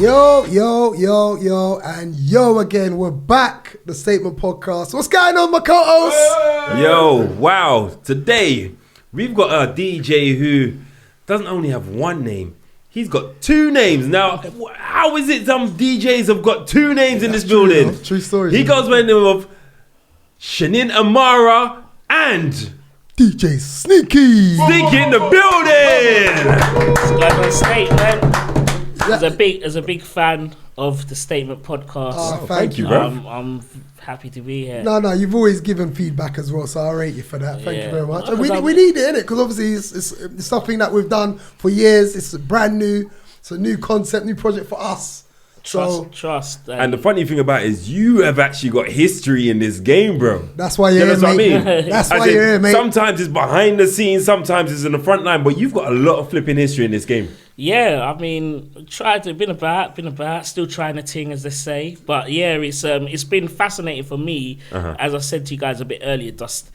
And yo again, we're back, the Statement Podcast. What's going on, my co-hosts? Yo, wow. Today, we've got a DJ who doesn't only have one name, he's got two names. Now, how is it some DJs have got two names in this building? True story. He goes by the name of Shenin Amara and DJ Sneaky. Sneaky in the building. What's going on, Statement? As a big fan of the Statement Podcast. Oh, thank you, bro. I'm happy to be here. No, you've always given feedback as well, so I rate you for that. Thank you very much. And we Because need it, innit? Because obviously it's something that we've done for years. It's brand new. It's a new concept, new project for us. Trust. And the funny thing about it is you have actually got history in this game, bro. That's why you're here, what I mate. mean? That's why you're here, mate. Sometimes it's behind the scenes, sometimes it's in the front line, but you've got a lot of flipping history in this game. Yeah, I mean, been about, still trying a thing, as they say. But yeah, it's been fascinating for me, as I said to you guys a bit earlier, just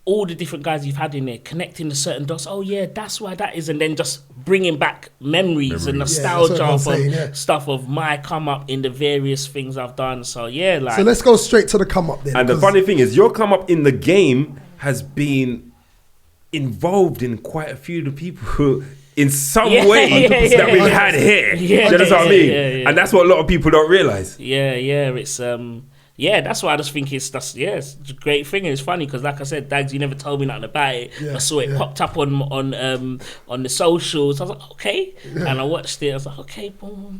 all the different guys you've had in there, connecting the certain dots. Oh yeah, that's why that is, and then just bringing back memories and nostalgia of stuff of my come up in the various things I've done. So yeah, so let's go straight to the come up then. And the funny thing is, your come up in the game has been involved in quite a few of the people who, in some way, that we've had here. Yeah, you know what I mean? Yeah. And that's what a lot of people don't realize. Yeah, it's that's why I just think it's a great thing. And it's funny because, like I said, Dagz, you never told me nothing about it. I saw it popped up on the socials. I was like, okay, and I watched it. I was like, okay, boom.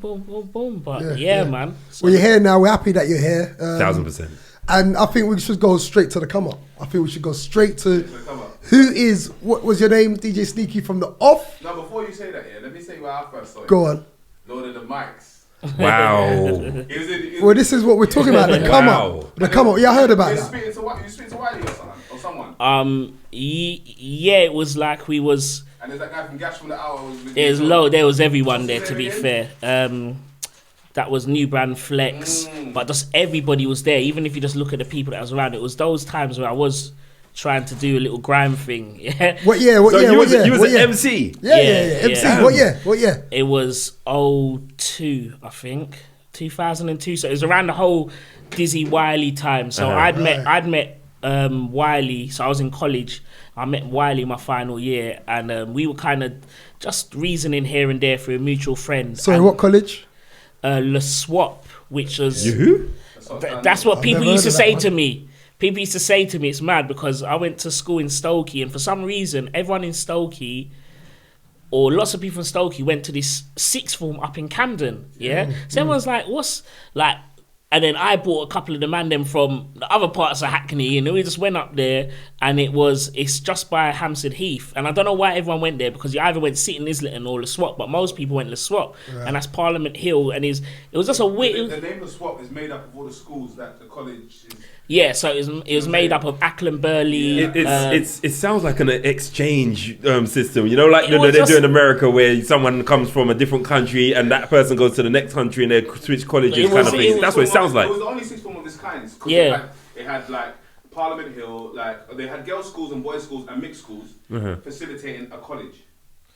But man. So, well, you're here now. We're happy that you're here. 1000%. And I think we should go straight to the come up. I think we should go straight to what was your name, DJ Sneaky, from the off? No, before you say that, let me say where I first saw it. Go on. Lord of the Mics. Wow. Well, this is what we're talking about. The come up. The come up. Yeah, I heard about that. You speak to Wiley or someone? It was like we was. And there's that guy from Gash from the Hour. There was everyone there, to be fair. That was New Brand Flex, but just everybody was there. Even if you just look at the people that was around, it was those times where I was trying to do a little grime thing. Yeah. What year? You was an MC. Yeah. MC. What year? It was 2002, I think. 2002. So it was around the whole Dizzy Wiley time. So I'd met Wiley. So I was in college. I met Wiley my final year, and we were kind of just reasoning here and there through a mutual friend. Sorry, what college? Le Swap, which was that's what I've people never used to heard of say that to me. People used to say to me, it's mad because I went to school in Stokey, and for some reason, everyone in Stokey, or lots of people in Stokey, went to this sixth form up in Camden. So everyone's like, what's like? And then I bought a couple of the man them from the other parts of Hackney, and we just went up there, and it's just by Hampstead Heath. And I don't know why everyone went there, because you either went Sitting Islington or Le Swap, but most people went Le Swap, and that's Parliament Hill, and it was just a weird. The name of Swap is made up of all the schools that the college is. Yeah, so it was made up of Ackland Burley. It sounds like an exchange system, you know, like they do in America, where someone comes from a different country and that person goes to the next country and they switch colleges, kind of thing. That's what it sounds like. It was the only sixth form of this kind. Yeah. It had like Parliament Hill, like they had girls' schools and boys' schools and mixed schools facilitating a college.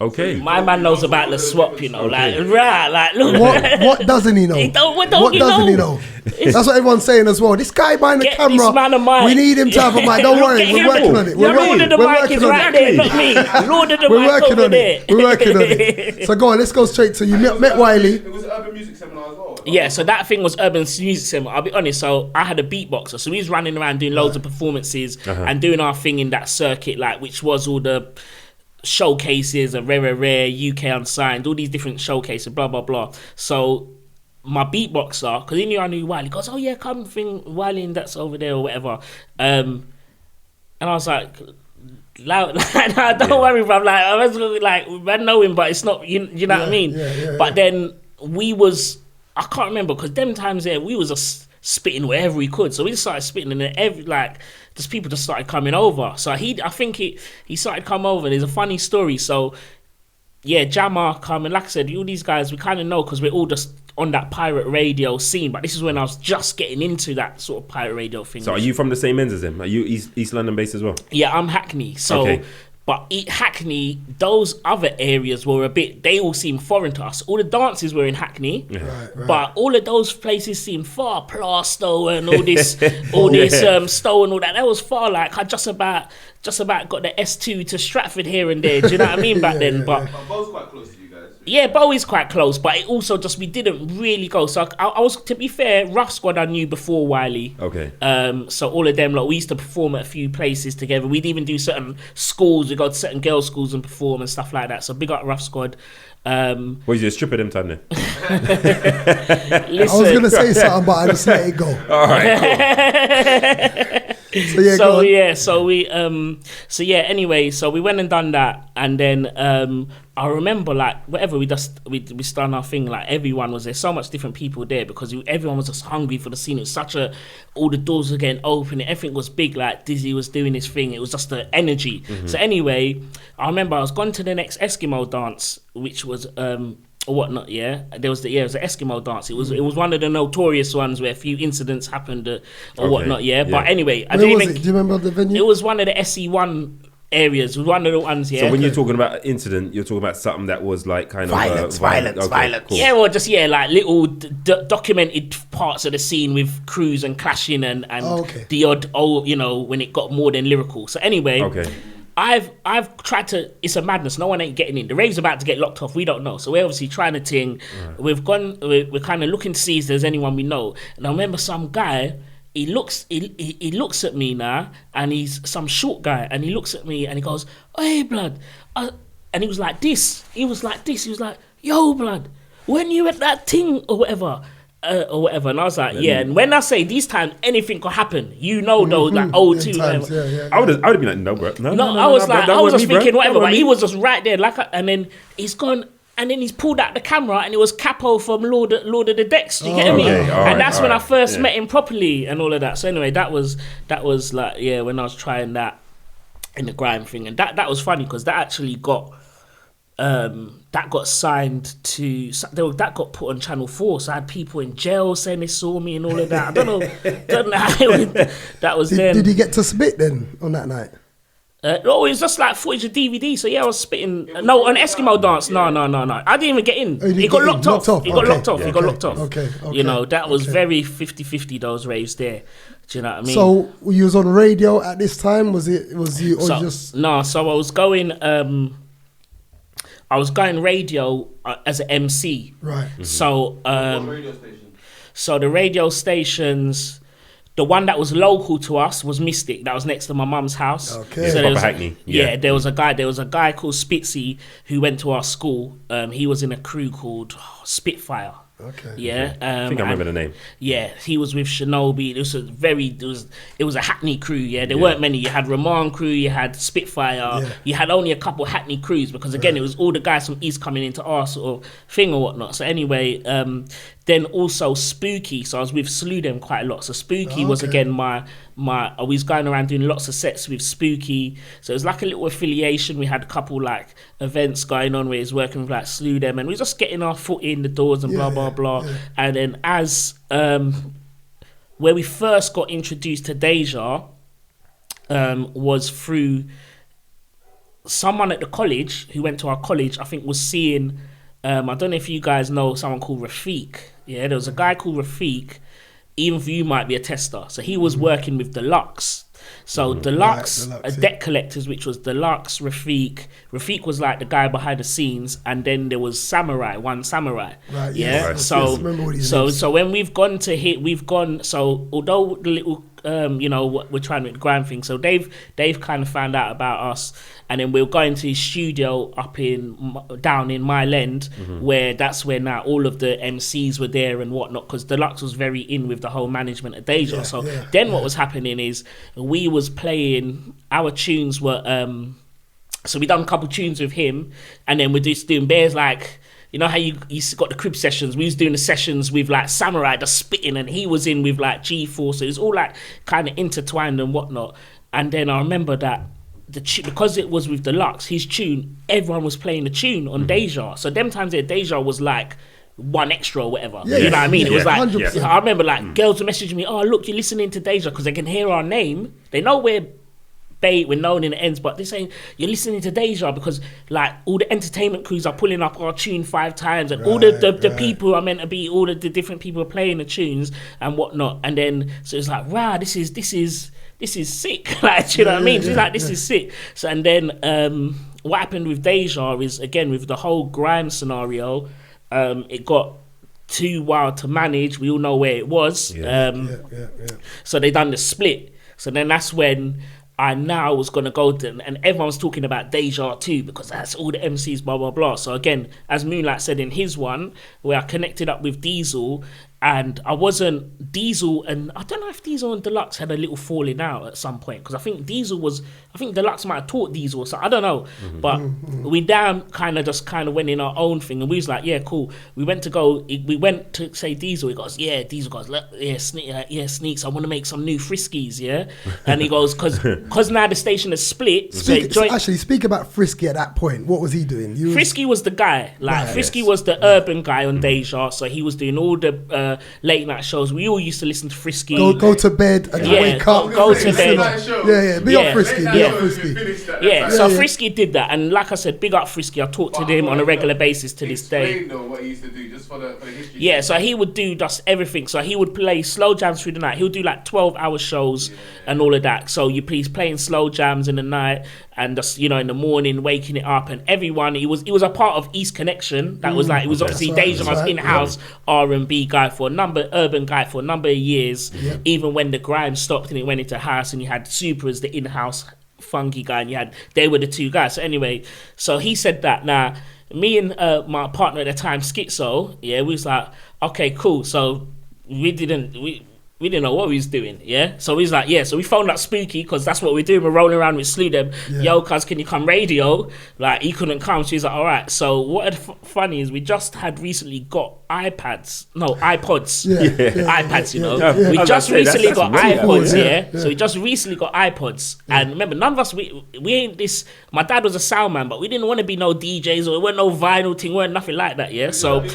Okay. My man knows about the swap, you know, look. What doesn't he know? What doesn't he know? That's what everyone's saying as well. This guy behind the camera, this man a mic. We need him to have a mic. Don't worry, we're working on it. Lord of the mic is right there, not me. Lord of the mic over there. We're working on it. So go on, let's go straight to you. Met Wiley. It was an urban music seminar as well. Yeah, so that thing was urban music seminar. I'll be honest, so I had a beatboxer, so he was running around doing loads of performances and doing our thing in that circuit, like which was all the showcases and rare UK Unsigned, all these different showcases, blah blah blah. So my beatboxer, because he knew I knew Wiley, goes, oh yeah, come thing Wiley and that's over there or whatever. And I was like, loud, don't worry, bro. Like I was like, I know him, but it's not, you know what I mean. But then I can't remember, because them times there we was just spitting wherever we could. So we just started spitting, and then just people just started coming over. So I think he started coming over. There's a funny story. So yeah, Jammer come, and like I said, all these guys we kind of know because we're all just on that pirate radio scene. But this is when I was just getting into that sort of pirate radio thing. So are you from the same ends as him? Are you East London based as well? Yeah, I'm Hackney. So But Hackney, those other areas were they all seemed foreign to us. All the dances were in Hackney, Right. but all of those places seemed far, Plasto and all this, Stowe and all that. That was far, like, I just about got the S2 to Stratford here and there. Do you know what I mean? Back then, but Bow's quite close to you guys. yeah, Bow is quite close, but it also just, we didn't really go. So I was, to be fair, Rough Squad I knew before Wiley. Okay. So all of them, like, we used to perform at a few places together. We'd even do certain schools. We go to certain girls' schools and perform and stuff like that. So big up Rough Squad. Was you a stripper them time then? Listen, I was gonna say something, but I just let it go. All right, cool. So yeah, go on. Anyway, so we went and done that, and then I remember, like, whatever, we started our thing, like, everyone was there, so much different people there, because everyone was just hungry for the scene. It was all the doors were getting open, everything was big, like, Dizzy was doing his thing, it was just the energy. So anyway, I remember I was gone to the next Eskimo dance, which was or whatnot, it was the Eskimo dance. It was one of the notorious ones where a few incidents happened or whatnot, But anyway, Where was it? Do you remember the venue? It was one of the SE1 areas. It was one of the ones, So when you're talking about incident, you're talking about something that was like kind Violence. of violence. Cool. Yeah, well, just like little documented parts of the scene with crews and clashing and the odd when it got more than lyrical. So anyway, I've tried to. It's a madness. No one ain't getting in. The rave's about to get locked off. We don't know. So we're obviously trying to ting. Right. We're kind of looking to see if there's anyone we know. And I remember some guy. He looks at me now, and he's some short guy, and he looks at me and he goes, "Hey, blood," and he was like this. He was like, "Yo, blood, when you at that thing or whatever." And I was like, yeah. And when I say these times anything could happen, though, like O2. I would have been like, no, bro. No, I was like, I was just thinking whatever, but he he was just right there, like, and then he's gone. And then he's pulled out the camera, and it was Capo from Lord of the Decks. Do you get me? And that's when I first met him properly, and all of that. So anyway, that was like, when I was trying that in the grime thing, and that was funny because that actually got signed to, that got put on Channel 4. So I had people in jail saying they saw me and all of that. I don't know how that was then. Did he get to spit then on that night? No, it was just like footage of DVD. So I was spitting. No, an Eskimo dance. No. I didn't even get in. He got locked off. He got locked off. Okay. That was very 50-50, those raves there. Do you know what I mean? So you was on radio at this time? Was you or just? No, so I was going. I was going radio as an MC. Right. Mm-hmm. So What radio station? So the radio stations. The one that was local to us was Mystic. That was next to my mum's house. Okay. So Hackney. There was a guy called Spitzy who went to our school. He was in a crew called Spitfire. Okay. Yeah. I think I remember the name. Yeah, he was with Shinobi. It was a Hackney crew. Yeah, there weren't many. You had Ramon crew. You had Spitfire. Yeah. You had only a couple Hackney crews because again, it was all the guys from East coming into our sort of thing or whatnot. So anyway, then also Spooky. So I was with Slew them quite a lot. So Spooky was again my. I was going around doing lots of sets with Spooky. So it was like a little affiliation. We had a couple like events going on where he's working with like Slew them, and we were just getting our foot in the doors and blah. Yeah. And then as where we first got introduced to Deja was through someone at the college who went to our college. I think was seeing. I don't know if you guys know someone called Rafiq. Yeah, there was a guy called Rafiq. Even for you might be a tester. So he was working with Deluxe. So Deluxe, Debt Collectors, which was Deluxe, Rafiq. Rafiq was like the guy behind the scenes, and then there was One Samurai. Right. Yeah. Yes. So yes, so when we've gone to hit, so although the little we're trying with the grand thing. So they've kind of found out about us, and then we're going to his studio down in Mile End, where that's where now all of the MCs were there and whatnot, because Deluxe was very in with the whole management of Deja. What was happening is we was playing our tunes were so we done a couple tunes with him, and then we're just doing bears like. You know how you got the crib sessions? We was doing the sessions with like Samurai, the spitting, and he was in with like G4. So it was all like kind of intertwined and whatnot. And then I remember that because it was with Deluxe, his tune, everyone was playing the tune on Deja. So them times there, Deja was like one extra or whatever. You know what I mean? It was like 100%. I remember like girls were messaging me, "Oh, look, you're listening to Deja," because they can hear our name. They know we're bait, we're known in the ends, but they're saying you're listening to Deja because like all the entertainment crews are pulling up our tune 5 times, and all the people who are meant to be, all of the different people are playing the tunes and whatnot. And then so it's like, wow, this is sick. Like, do you know what I mean? It's like, this is sick. So and then what happened with Deja is, again, with the whole grime scenario, it got too wild to manage. We all know where it was. So they done the split. So then that's when I now was going to go to, and everyone's talking about Deja too, because that's all the MCs, blah, blah, blah. So again, as Moonlight said in his one, where I connected up with Diesel, and I wasn't Diesel, and I don't know if Diesel and Deluxe had a little falling out at some point, because I think Deluxe might have taught Diesel, so I don't know. But we kind of went in our own thing, and we was like, yeah, cool. We went to say Diesel. He goes, Diesel goes, Sneaks, I want to make some new Friskies, yeah. And he goes, because now the station is split. Speak about Frisky at that point. What was he doing? Frisky was the guy. Frisky was the urban guy on Deja, so he was doing all the late night shows. We all used to listen to Frisky. Go to bed and wake up. Go to bed. Big up Frisky. So Frisky did that, and like I said, big up Frisky. I talk to him on a regular basis to this day. Explain though what he used to do, just for the history. Yeah, so he would do just everything. So he would play slow jams through the night. He would do like 12-hour shows and all of that. So he's playing slow jams in the night, and just, in the morning, waking it up, and everyone. He was a part of East Connection. That was like, it was obviously Deja's in-house R&B guy urban guy for a number of years. Even when the grime stopped and it went into house, and you had Super as the in-house funky guy, and they were the two guys. So anyway, so he said that. Now me and my partner at the time, Schizo, we was like, okay, cool. So we didn't know what we was doing, So we was like, so we phoned up Spooky, because that's what we're doing. We're rolling around with Slew them. Yo, cuz, can you come radio? Like, he couldn't come. So he's like, all right. So what had funny is we just had recently got iPods. iPads, We just recently got iPods, So we just recently got iPods. And remember, none of us, we ain't this, my dad was a sound man, but we didn't want to be no DJs, or it weren't no vinyl thing, weren't nothing like that, So,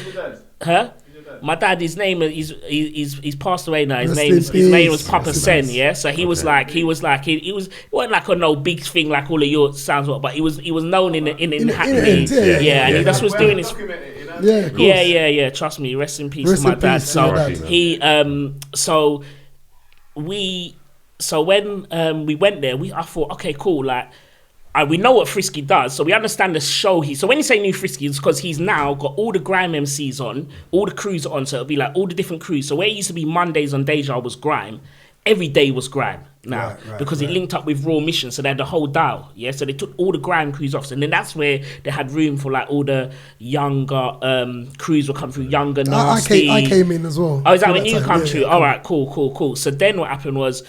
my dad, his name he's passed away now. His name was Papa Sen, So he was like he wasn't like a no big thing like all of your sounds, but he was known in Hackney, and he just was doing his. Trust me, rest in peace to my dad. So when we went there, I thought, okay, cool, like. We know what Frisky does, so we understand the show. So when you say new Frisky, it's because he's now got all the grime MCs on, all the crews are on, so it'll be like all the different crews. So where it used to be Mondays on Deja was grime, every day was grime now, because it linked up with Raw Mission, so they had the whole dial, so they took all the grime crews off, and then that's where they had room for like all the younger crews will come through, younger, nasty. I came in as well. Oh, is that when you come through? All right, cool. So then what happened was,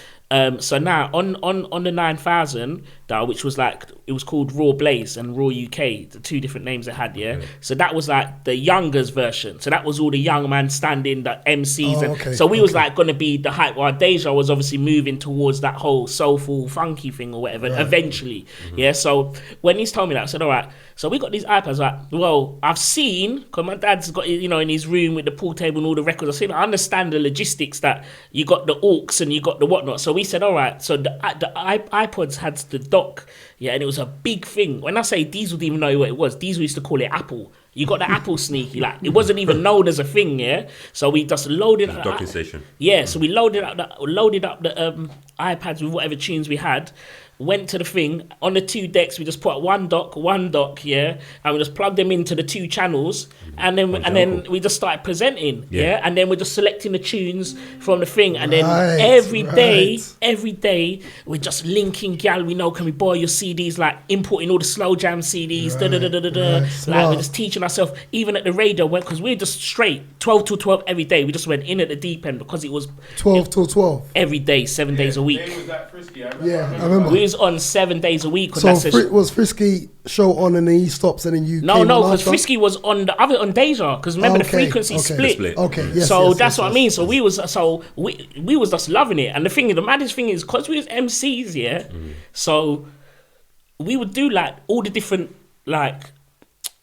so now on the 9000 dial, which was like, it was called Raw Blaze and Raw UK, the two different names it had, So that was like the youngers version. So that was all the young man standing, the MCs. So we was like going to be the hype, while Deja was obviously moving towards that whole soulful, funky thing or whatever, eventually. So when he's told me that, I said, all right, so we got these iPads. Like, well, I've seen, because my dad's got, in his room with the pool table and all the records, I understand the logistics that you got the aux and you got the whatnot. So we said, all right, so the iPods had the dock, and it was a big thing. When I say Diesel didn't even know what it was, Diesel used to call it Apple. You got the Apple sneaky, like it wasn't even known as a thing, So we just loaded up the docking station. So we loaded up the iPads with whatever tunes we had. Went to the thing on the 2 decks. We just put one dock, and we just plugged them into the 2 channels, and then we just started presenting, and then we're just selecting the tunes from the thing, and then every day we're just linking gal. We know, can we borrow your CDs? Like importing all the slow jam CDs, Like we're just teaching ourselves. Even at the radio, because we're just straight 12 till 12 every day. We just went in at the deep end because it was 12 till 12 every day, 7 days a week. Was that Frisky? I remember. We was on 7 days a week. So was Frisky show on and then he stops and then you? No, because Frisky was on Deja, because remember the frequency split. So that's what I mean. So we was just loving it, and the maddest thing is, because we was MCs, so we would do like all the different like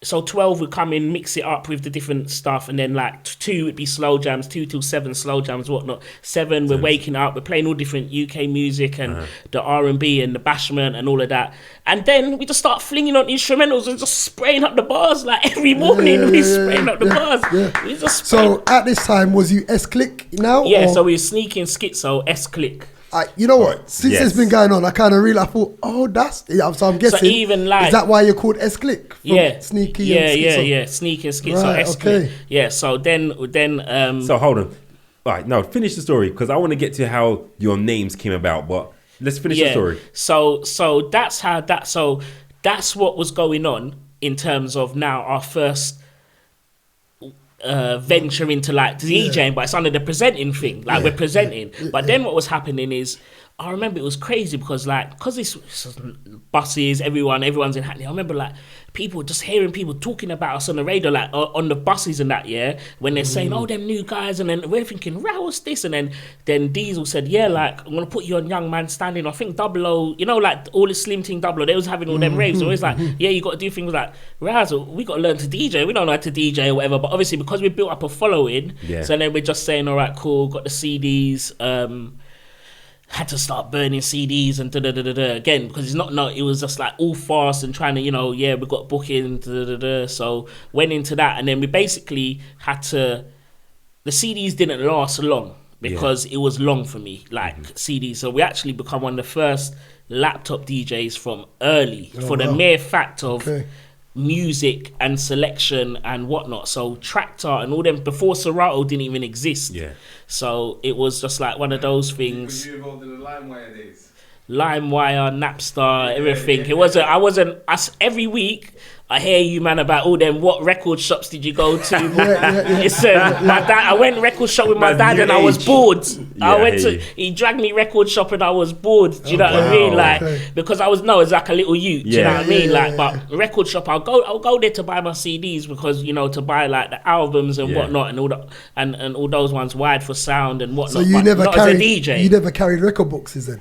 So 12 would come in, mix it up with the different stuff, and then like 2 would be slow jams, 2 till 7 slow jams, whatnot. 7 we're waking up, we're playing all different UK music and the R&B and the bashment and all of that. And then we just start flinging on instrumentals and just spraying up the bars like every morning. We spraying up the bars. We just So at this time, was you S-Click now? Yeah, or? so we were sneaking Schizo, S-Click. You know what? Since it's been going on, I kind of realized, I thought, so I'm guessing. So even like, is that why you're called S-Click? Sneaky and Schizo? Sneaky and Schizo, Right, S-Click. okay. Yeah, so then. So hold on. All right, no, finish the story because I want to get to how your names came about. But let's finish the story. So that's how that. So that's what was going on in terms of now our first venture into like DJing, but it's under the presenting thing. Like we're presenting. But then what was happening is, I remember it was crazy because it's buses, everyone's in Hackney. I remember like people just hearing people talking about us on the radio, like on the buses and that, when they're saying, oh, them new guys, and then we're thinking, right, what's this? And then Diesel said, like, I'm gonna put you on Young Man Standing. I think 00, you know, like all the Slim Team 00, they was having all them raves. So it's like, you got to do things like, Razzle, we got to learn to DJ. We don't know how to DJ or whatever, but obviously because we built up a following, so then we're just saying, all right, cool, got the CDs, had to start burning CDs and again, because it was just like all fast and trying to, you know, we got booking, so went into that, and then we basically had to, the CDs didn't last long because it was long for me, like CDs, so we actually become one of the first laptop DJs from early the mere fact of music and selection and whatnot. So Tractor and all them before Serato didn't even exist. So it was just like one of those things. Were you involved in the LimeWire days? LimeWire, Napstar, everything. I wasn't. Every week I hear you, man, about all them. What record shops did you go to? Listen, my dad. I went record shop with my dad, and I was bored. He dragged me record shop, and I was bored. Do you know what I mean? Like because I was like a little youth. Do you know what I mean? Like, but record shop, I'll go there to buy my CDs because to buy like the albums and whatnot and all that and all those ones, Wired for Sound and whatnot. So you never carried as a DJ. You never carried record boxes then.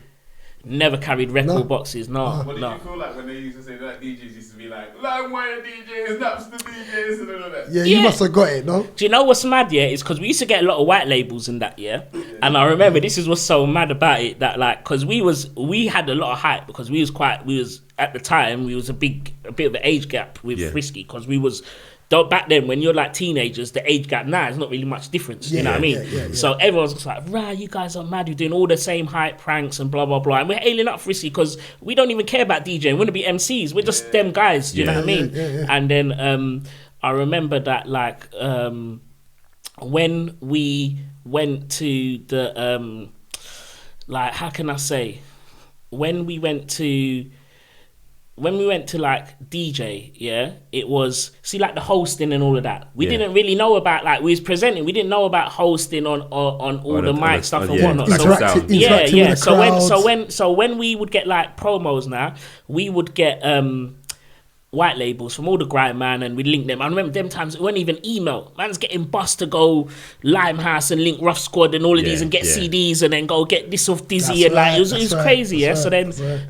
Never carried record boxes, no. What did you feel like when they used to say that DJs used to be like, LimeWire DJs, Napster DJs, and all that? Yeah, you must have got it, no? Do you know what's mad, It's because we used to get a lot of white labels in that, And I remember this is what's so mad about it, that like, because we had a lot of hype because we was at the time, we was a bit of an age gap with Frisky because we was, back then, when you're like teenagers, the age gap now is not really much difference. You know what I mean? So everyone's just like, right, you guys are mad. You're doing all the same hype pranks and blah, blah, blah. And we're ailing up Frisky because we don't even care about DJing. We want to be MCs. We're just them guys. Do you know what I mean? And then I remember that like when we went to the, like, how can I say? When we went to like DJ, it was, see, like the hosting and all of that. We didn't really know about, like, we was presenting. We didn't know about hosting on all the mic stuff and whatnot. So when we would get like promos now, we would get white labels from all the grind, man, and we'd link them. I remember them times it wasn't even email. Man's getting bus to go Limehouse and link Rough Squad and all of these and get CDs and then go get this off Dizzy and like it was crazy,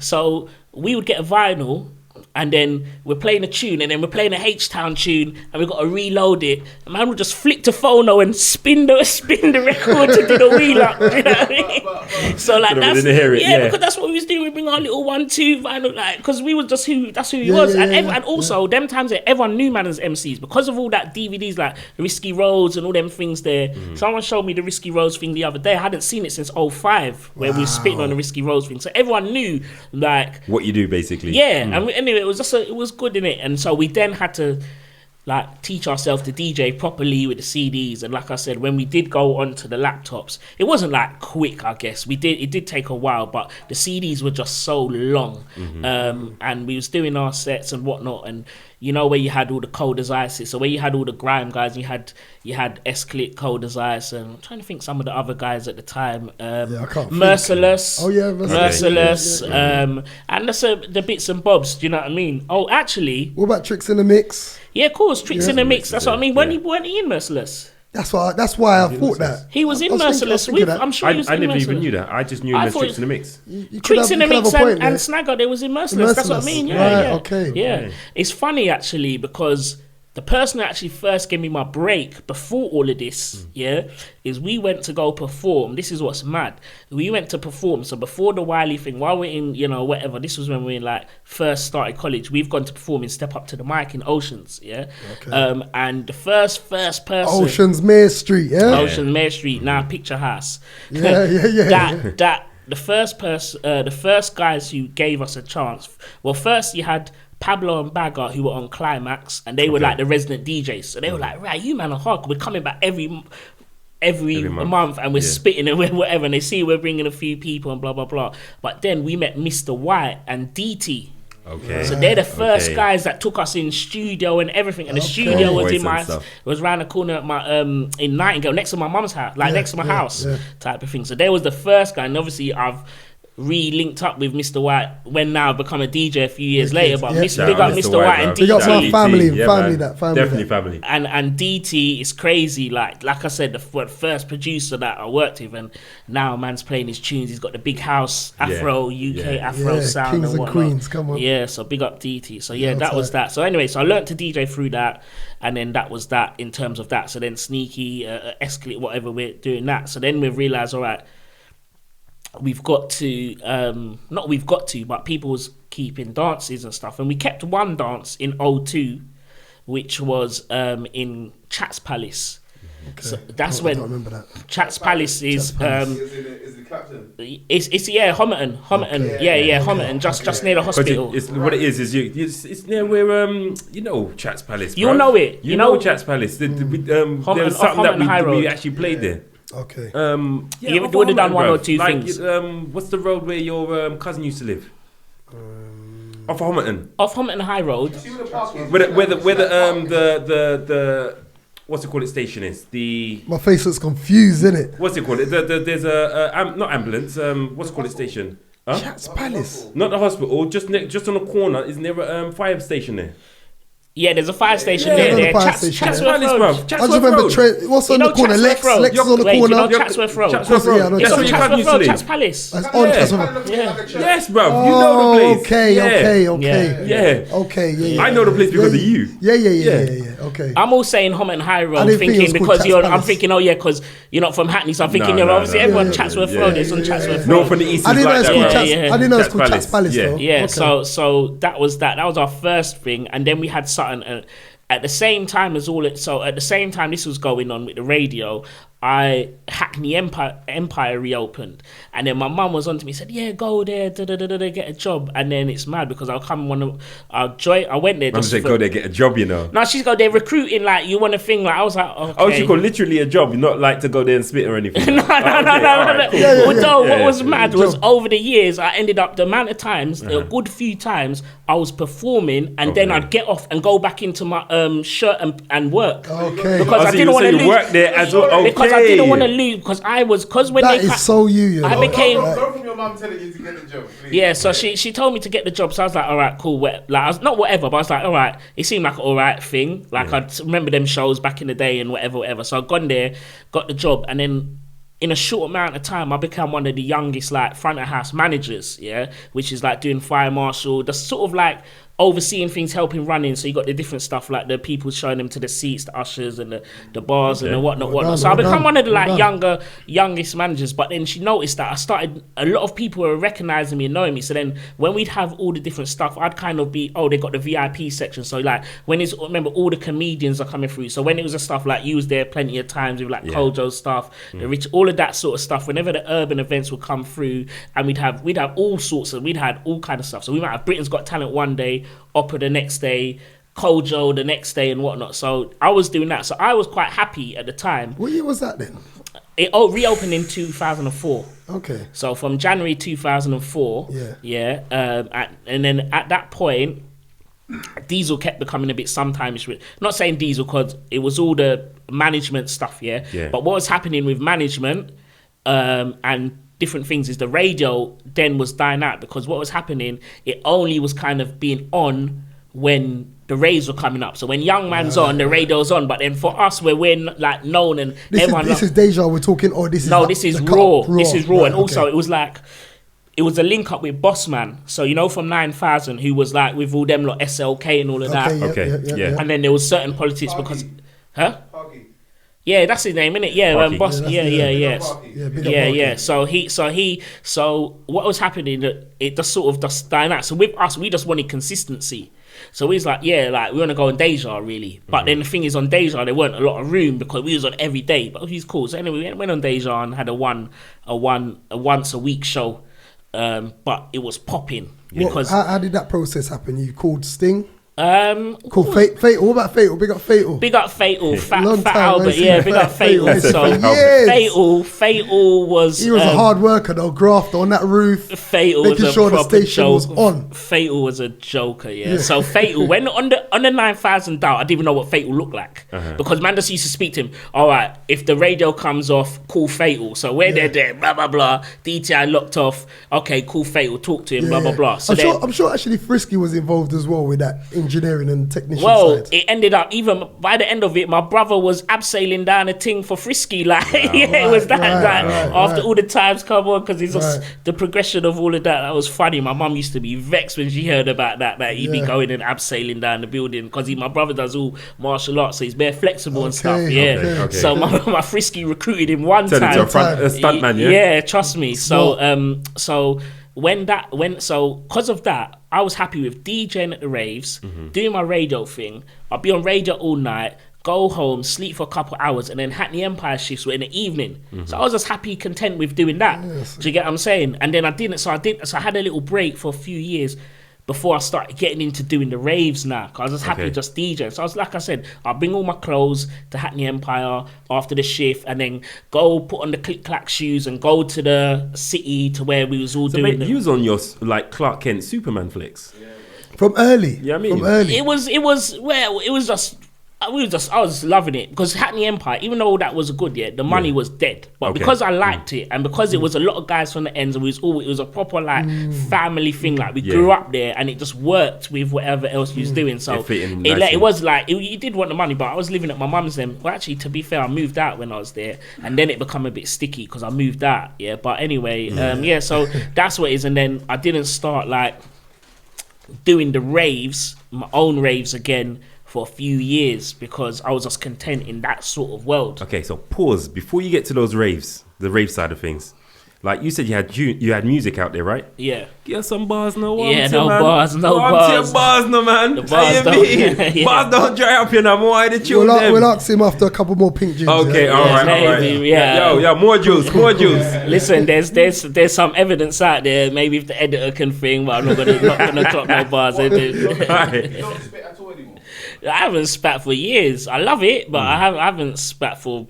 So we would get a vinyl and then we're playing a tune and then we're playing a H-Town tune and we've got to reload it. And man would just flick to phono and spin the record to do the wheel up. You know what I mean? So like that's because that's what we was doing. We bring our little 1-2 vinyl, like, because we was just who he was. And also them times that everyone knew man as MCs because of all that DVDs like Risky Roads and all them things there. Someone showed me the Risky Roads thing the other day. I hadn't seen it since 05 where we were spitting on the Risky Roads thing. So everyone knew like what you do basically. And anyway, it was good in it, and so we then had to like teach ourselves to DJ properly with the CDs. And like I said, when we did go onto the laptops, it wasn't like quick, I guess. It did take a while, but the CDs were just so long. And we was doing our sets and whatnot, and you know where you had all the Cold as Ice, so where you had all the grime guys, you had S-Click, Cold as Ice, and I'm trying to think some of the other guys at the time. Merciless. Merciless. And that's the bits and bobs. Do you know what I mean? Oh, actually, what about Tricks in the Mix? Yeah, of course, Tricks in the Mix. That's what I mean. Weren't he in Merciless? That's why I thought that. He was in Merciless. I'm sure he was in Merciless. I never even knew that. I just knew him as Tricks in the Mix. Tricks in the Mix and Snagger, they was in Merciless. That's what I mean. Yeah. Okay. Yeah. It's funny, actually, because the person that actually first gave me my break before all of this, is we went to go perform. This is what's mad. We went to perform. So before the Wiley thing, while we're in, whatever, this was when we like first started college. We've gone to perform in Step Up to the Mic in Oceans, Okay. And the first person. Oceans Mayor Street, Oceans Mayor Street, now Picture House. That the first person, the first guys who gave us a chance. Well, first you had Pablo and Bagger, who were on Climax, and they were like the resident DJs. So they were like, right, you man are hard. We're coming back every month, and we're spitting and whatever. And they see we're bringing a few people and blah blah blah. But then we met Mr. White and DT. Okay. So they're the first guys that took us in studio and everything. And the studio was in it was around the corner at my in Nightingale, next to my mum's house, next to my house, type of thing. So they was the first guy, and obviously I've re-linked up with Mr. White when now I've become a DJ a few years later. But big up Mr. White and DT. Big up my family, definitely family. And DT is crazy. Like I said, the first producer that I worked with, and now man's playing his tunes. He's got the big house Afro UK Afro sound Kings and and Queens. Come on. Yeah, so big up DT. So that was that. So anyway, so I learned to DJ through that, and then that was that in terms of that. So then Sneaky, Escalate, whatever, we're doing that. So then we realised, all right, we've got to, but people was keeping dances and stuff. And we kept one dance in 02, which was in Chats Palace. Okay. So that's when I don't remember that. Chats Palace is Is it Clapton? It's Homerton. Homerton, just near the hospital. It's what it is it's near where Chats Palace. You'll know it. You know Chats Palace. There was something that we actually played there. Okay. You would have done one or two things. What's the road where your cousin used to live? Off Homerton. Off Homerton High Road. Where the what's it called? It station is the. My face looks confused, isn't it? What's it called? There's a not ambulance. What's it called? It station. Huh? Chats Palace. Not the hospital. Just on the corner. Isn't there a fire station there? Yeah, there's a fire station there. Chatsworth Road. I just remember what's on the corner? Lex is on the corner. Chatsworth Road. That's where your cousin used to live. Chats Palace. That's on Chatsworth. Yes, bro. You know the place. Okay. I know the place because of you. Yeah. Okay. I'm all saying Homerton High Road, thinking because I'm thinking, because you're not from Hackney, so I'm thinking, obviously everyone Chatsworth Road is on Chatsworth Road. No, from the east. I didn't know it's called Chats Palace though. Yeah. So that was that. That was our first thing, and then we had something at the same time as all it. So at the same time this was going on with the radio, Hackney Empire reopened, and then my mum was on to me, said, yeah, go there, get a job. And then it's mad because I went there. Mum said, go there, get a job, No, she's go there recruiting, like, you want a thing, like, I was like, okay. Oh, she called literally a job, not like to go there and spit or anything. No. Although what was mad was over the years, I ended up, the amount of times, a good few times, I was performing, and then I'd get off and go back into my shirt and work. Okay. Because I didn't want to lose. Work there as well. Okay. Because I didn't want to lose, because when that is so you know. I became. Go from your mum telling you to get the job. Please. Yeah, so she told me to get the job, so I was like, all right, cool. Like, I was not whatever, but I was like, all right. It seemed like an all right thing. Like, I remember them shows back in the day and whatever. So I'd gone there, got the job, and then in a short amount of time, I became one of the youngest, like, front of house managers. Yeah, which is like doing fire marshal, the sort of like overseeing things, helping running. So you got the different stuff, like the people showing them to the seats, the ushers and the bars and the whatnot. So I become one of the youngest managers. But then she noticed that a lot of people were recognizing me and knowing me. So then when we'd have all the different stuff, I'd kind of be, they got the VIP section. So like remember all the comedians are coming through. So when it was a stuff like you was there plenty of times with like Kojo's stuff, the rich, all of that sort of stuff. Whenever the urban events would come through, and we'd have all sorts of, we'd had all kind of stuff. So we might have Britain's Got Talent one day, Opera the next day, Kojo the next day and whatnot. So I was doing that. So I was quite happy at the time. What year was that then? It reopened in 2004. Okay. So from January 2004. And then at that point, Diesel kept becoming a bit sometimes. Not saying Diesel because it was all the management stuff, But what was happening with management and different things is the radio then was dying out, because what was happening, it only was kind of being on when the raves were coming up. So when Young Man's on, the radio's on. But then for us, where we're like known and this is Deja we're talking, or this is this is raw. This is raw. Right, and also it was like, it was a link up with Bossman. So, you know, from 9000, who was like with all them lot SLK and all of that. Yeah. And then there was certain politics Parky. because, huh? Parky. Yeah, that's his name, innit? Yeah, Parky. Boss. Yeah. Parky. So what was happening? That it just sort of just dying out. So with us, we just wanted consistency. So he's like, we want to go on Deja, really. But then the thing is, on Deja, there weren't a lot of room because we was on every day. But he's cool. So anyway, we went on Deja and had a once a week show. But it was popping because How did that process happen? You called Sting? cool. Fatal. What about Fatal? Big up Fatal. Big up Fatal, Fat Long time, Albert, I see. big up Fatal. So Yes. Fatal was He was a hard worker though, grafter on that roof, Fatal making was a sure the proper station joke. was on. Fatal was a joker, yeah. So Fatal, when on the 9000 dial, I didn't even know what Fatal looked like because man just used to speak to him. All right, if the radio comes off, call Fatal. So we're there, blah blah blah. DTI locked off. Okay, call Fatal. Talk to him, blah blah blah. So I'm sure actually Frisky was involved as well with that engineering and technician side. It ended up, even by the end of it, my brother was abseiling down a thing for Frisky. Like, it was that. After all the times come on, because it's just the progression of all of that. That was funny. My mum used to be vexed when she heard about that he'd be going and abseiling down the building because my brother does all martial arts, so he's very flexible and stuff. Okay. So my Frisky recruited him one time. Turned into a stuntman, yeah? Yeah, trust me. So because of that, I was happy with DJing at the raves, doing my radio thing. I'll be on radio all night, go home, sleep for a couple hours, and then Hackney Empire shifts were in the evening. So I was just happy, content with doing that. Yes. Do you get what I'm saying? And then I had a little break for a few years before I started getting into doing the raves now. Cause I was just happy just DJing. So I was, like I said, I'll bring all my clothes to Hackney Empire after the shift and then go put on the click-clack shoes and go to the city to where we was all doing. You was on your like Clark Kent Superman flicks. From early. Yeah, I mean, from early. I was loving it because Hackney Empire, even though that was good, the money was dead. But because I liked it and because it was a lot of guys from the ends, and it was a proper like family thing. Like we grew up there, and it just worked with whatever else we was doing. So it was like you did want the money, but I was living at my mum's then. Well, actually, to be fair, I moved out when I was there, and then it became a bit sticky because I moved out. Yeah, but anyway, so that's what it is. And then I didn't start like doing the raves, my own raves again, for a few years because I was just content in that sort of world. Okay, so pause before you get to those raves, the rave side of things. Like you said, you had music out there, right? Yeah. Get some bars, no bars, no bars, man. The bars don't, bars don't dry up, you know. More I the tune them. We'll ask him after a couple more pink juice. Okay, all right. Yo, more juice. Listen, there's some evidence out there. Maybe if the editor can think, but I'm not gonna drop no bars. You don't spit at all anymore. I haven't spat for years. I love it, but I haven't spat for.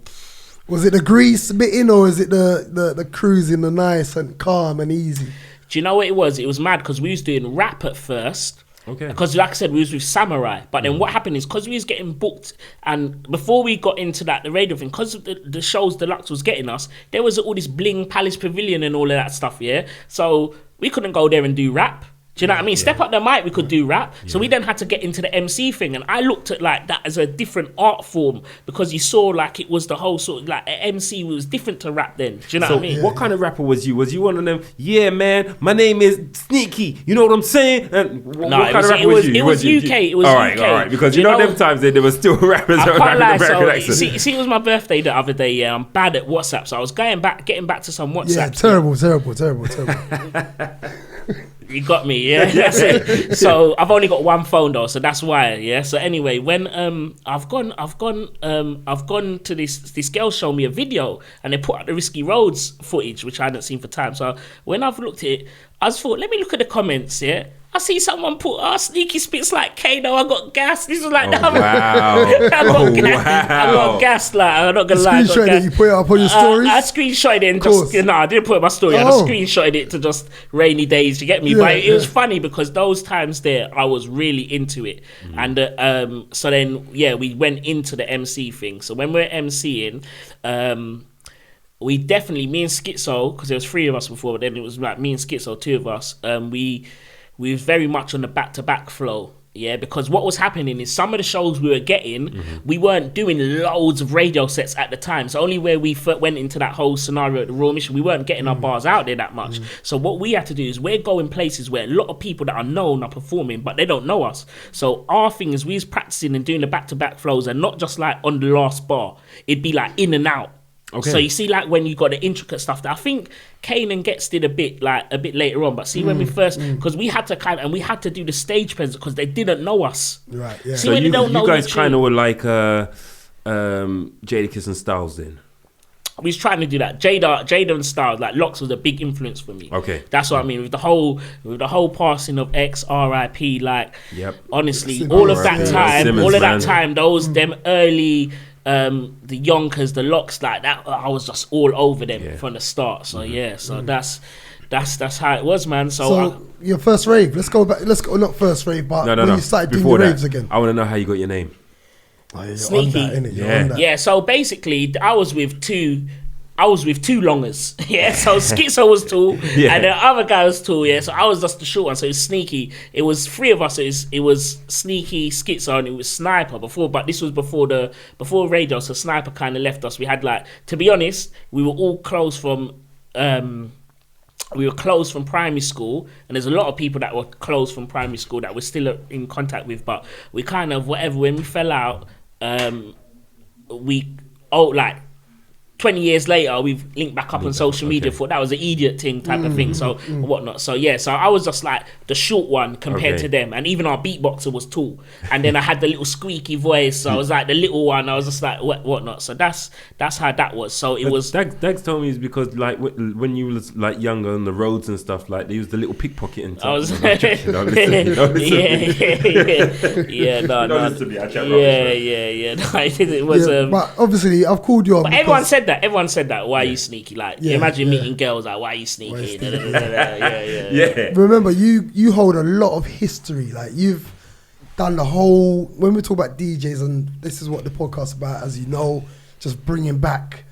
Was it the grease bitten or is it the cruising, the nice and calm and easy? Do you know what it was? It was mad because we was doing rap at first. Okay. Because like I said, we was with Samurai. But then what happened is because we was getting booked, and before we got into that, the radio thing, because the shows Deluxe was getting us, there was all this bling, Palace Pavilion and all of that stuff, yeah? So we couldn't go there and do rap. Do you know what I mean? Step Up the Mic, we could do rap. So we then had to get into the MC thing. And I looked at like that as a different art form because you saw like it was the whole sort of like MC was different to rap then. Do you know what I mean? What kind of rapper was you? Was you one of them? Yeah, man, my name is Sneaky. You know what I'm saying? And what kind of rapper was you? It was UK. It was all UK. All right. Because you know them times there was still rappers I with can't lie. American So, accent. see, it was my birthday the other day. Yeah, I'm bad at WhatsApp. So I was getting back to some WhatsApp. Yeah, terrible. You got me, yeah. That's it. So I've only got one phone though, so that's why, yeah. So anyway, when I've gone to this girl showed me a video and they put out the Risky Roads footage, which I hadn't seen for time. So when I've looked at it, I just thought, let me look at the comments, yeah. I see someone put, Sneaky spits like Kano, I got gas. This was like that. Wow. I got gas, like, I'm not gonna lie. Screenshot it, you put it up on your stories? I screenshotted it and just, I didn't put it on my story. I just screenshotted it to just rainy days, you get me? But it was funny because those times there, I was really into it. And so then, we went into the MC thing. So when we're MCing, we definitely, me and Schizo, because there was 3 of us before, but then it was like me and Schizo, 2 of us, we was very much on the back-to-back flow. Yeah, because what was happening is some of the shows we were getting, we weren't doing loads of radio sets at the time. So only where we went into that whole scenario at the Raw Mission, we weren't getting our bars out there that much. So what we had to do is we're going places where a lot of people that are known are performing, but they don't know us. So our thing is we was practicing and doing the back-to-back flows, and not just like on the last bar. It'd be like in and out. Okay. So you see, like when you got the intricate stuff that I think Kane and Getz did a bit later on, but see when we first, because we had to do the stage presence because they didn't know us. Right. Yeah. See, So when you they don't know guys each kind other. of were like Jadakiss and Styles then. We was trying to do that. Jada and Styles, like Locks was a big influence for me. Okay. That's what I mean with the whole passing of X, R.I.P. Like, honestly, Simmons. all of that Yeah. time, Simmons, those them early. The Yonkers, the Locks, like that, I was just all over them from the start. So so that's how it was, man. So your first rave. Let's go back. Let's go. Not first rave, but when you started doing Before your that, raves again. I want to know how you got your name. Oh, yeah, you're Sneaky. on that, innit? You're Yeah. on that. Yeah, so basically, I was with two longers. Yeah, so Schizo was tall, and the other guy was tall. Yeah, so I was just the short one. So it was Sneaky. It was three of us. So it was Sneaky, Schizo, and it was Sniper before. But this was before radio. So Sniper kind of left us. We had to be honest, we were all close from. We were close from primary school, and there's a lot of people that were close from primary school that we're still in contact with. But we kind of when we fell out, 20 years later, we've linked back up on social media. Thought that was an idiot thing type of thing, so whatnot. So so I was just like the short one compared to them, and even our beatboxer was tall. And then I had the little squeaky voice, so I was like the little one. I was just like whatnot. So that's how that was. So it was. Dagz told me it's because like when you was like younger on the roads and stuff, like they used the little pickpocket and stuff. I was. Don't listen. Yeah. No. Don't listen to me. I chat Yeah. No, it was. But obviously, I've called you on. But everyone said that. Why are you sneaky? Like, imagine meeting girls like, why are you sneaky? Yeah. Remember, you hold a lot of history. Like you've done the whole. When we talk about DJs, and this is what the podcast's about, as you know, just bringing back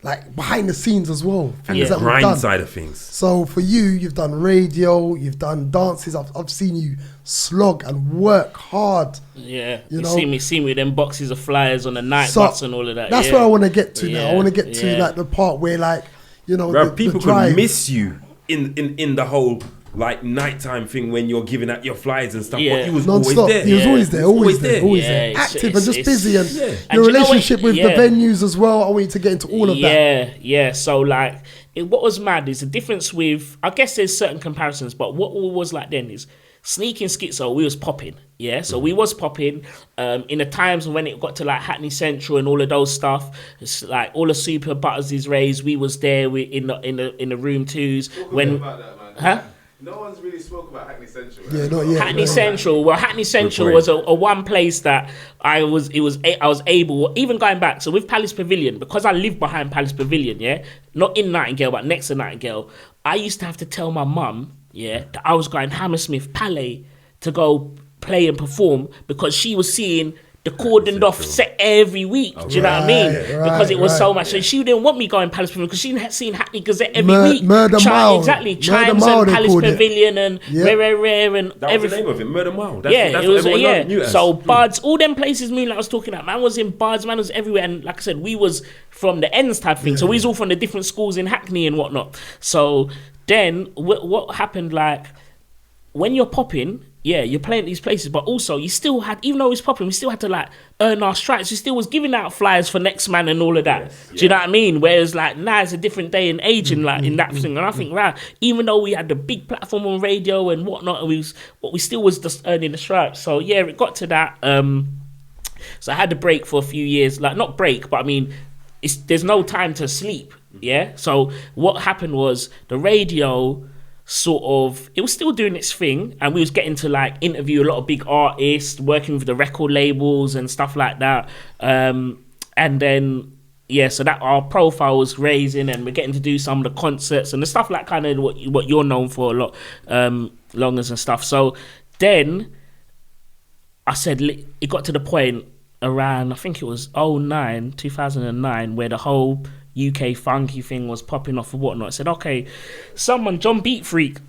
like behind the scenes as well. Things that we've grind done. side of things. So for you, you've done radio, you've done dances. I've seen you slog and work hard. Yeah, you know? see me with them boxes of flyers on the night bus and all of that. That's where I want to get to now. I want to get to yeah. like the part where like People the drive. could miss you in the whole like nighttime thing when you're giving out your flyers and stuff. Yeah. But he was Non-stop. always there. He was always there, always there. Yeah, Active and just busy, and And your do you know what- relationship with the venues as well. I want you to get into all of that. Yeah. So like, what was mad is the difference with. I guess there's certain comparisons, but what was like then is Sneaking Schizo. We was popping. Yeah, so we was popping in the times when it got to like Hackney Central and all of those stuff. It's like all the Super Butters' raised. We was there. We in the room twos when. About that, man. Huh? No one's really spoke about Hackney Central. Yeah, not yet. Hackney Central. Well, Hackney Central was a one place that I was able, even going back. So with Palace Pavilion, because I lived behind Palace Pavilion, yeah, not in Nightingale, but next to Nightingale, I used to have to tell my mum, that I was going Hammersmith Palais to go play and perform because she was seeing the cordoned off set every week. Do you know what I mean? Because it was so much. So she didn't want me going Palace Pavilion because she hadn't seen Hackney Gazette every week. Murder Mile. Exactly. Murder Chimes Mile, and they Palace called it. Pavilion and Rare and That was the everything. name of it, Murder Mile. It was. Knew it as. So Buds, all them places Moonlight was talking about, man was in Buds, man was everywhere. And like I said, we was from the ends type thing. So we was all from the different schools in Hackney and whatnot. So then what happened, like, when you're popping, you're playing at these places, but also you still had, even though it was popping, we still had to like earn our stripes. We still was giving out flyers for Next Man and all of that. Do you know what I mean? Whereas like now it's a different day and age in that thing. And I think, right, even though we had the big platform on radio and whatnot, we still was just earning the stripes. So yeah, it got to that. So I had to break for a few years, like not break, but I mean, there's no time to sleep. Yeah. So what happened was the radio sort of, it was still doing its thing, and we was getting to like interview a lot of big artists, working with the record labels and stuff like that, and then so that our profile was raising, and we're getting to do some of the concerts and the stuff like kind of what you're known for a lot, Longers and stuff. So then I said it got to the point around, I think it was 2009, where the whole UK funky thing was popping off and whatnot. I said, okay, John Beat Freak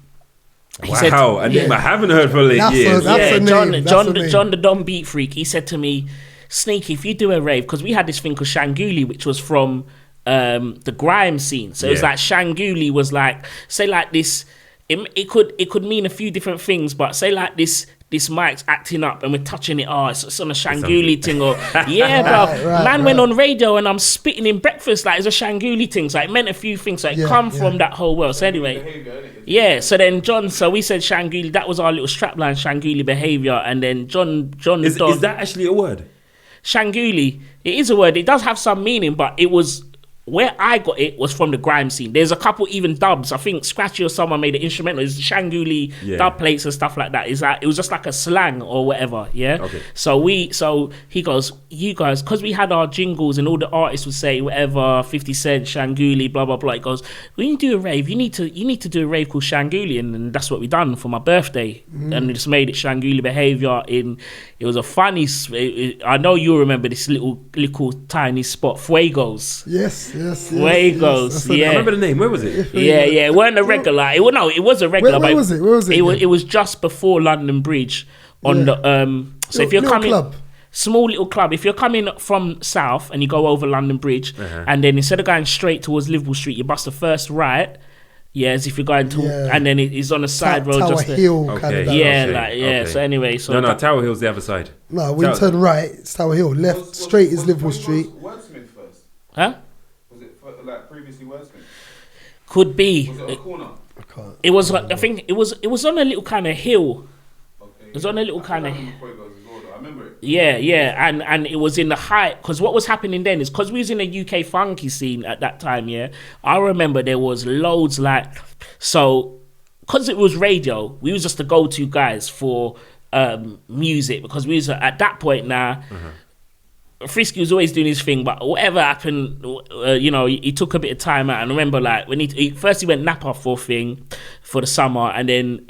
Wow, a name I haven't heard for late years. John the Don Beat Freak, he said to me, Sneaky, if you do a rave, because we had this thing called Shanguli, which was from the grime scene. So it was like Shanguli was like, say like this, it could mean a few different things, but say like this mic's acting up and we're touching it, it's on a Shanguli thing, or man went on radio and I'm spitting in breakfast, like it's a Shanguli thing. So it meant a few things, so it come from that whole world. So anyway, so then John, so we said Shanguli, that was our little strapline, Shanguli behaviour, and then John is that actually a word? Shanguli, it is a word, it does have some meaning, but it was, where I got it was from the grime scene. There's a couple even dubs. I think Scratchy or someone made an instrumental. It's Shanguli dub plates and stuff like that. Is that it was just like a slang or whatever. Yeah. Okay. So he goes, you guys, because we had our jingles and all the artists would say whatever, 50 Cent, Shanguli, blah blah blah. He goes, when you do a rave, you need to do a rave called Shanguli, and that's what we done for my birthday. And we just made it Shanguli behaviour. It was a funny. I know you remember this little tiny spot, Fuegos. Yes. Fuegos. Yes. Yeah. I remember the name. Where was it? Yeah. It weren't a regular. It was a regular. Where was it? It was just before London Bridge on the. So if you're coming. Club. Small little club. If you're coming from south and you go over London Bridge, and then instead of going straight towards Liverpool Street, you bust the first right. Yeah, as if you're going to, and then it's on a side road. Tower Hill kind of. Okay. So anyway, no, Tower Hill's the other side. No, when you turn right, it's Tower Hill. Left, straight is Liverpool Street. Wordsmith first. Huh? Was it like previously Wordsmith? Could be. Was it a corner? It was. I think it was on a little kind of hill. Okay. It was on a little kind of. I remember it. Yeah, and it was in the height, because what was happening then is, because we was in the UK funky scene at that time, I remember there was loads so, because it was radio, we was just the go-to guys for music, because we was at that point now, Frisky was always doing his thing, but whatever happened, he took a bit of time out. And I remember, like, when he went Napa for the summer, and then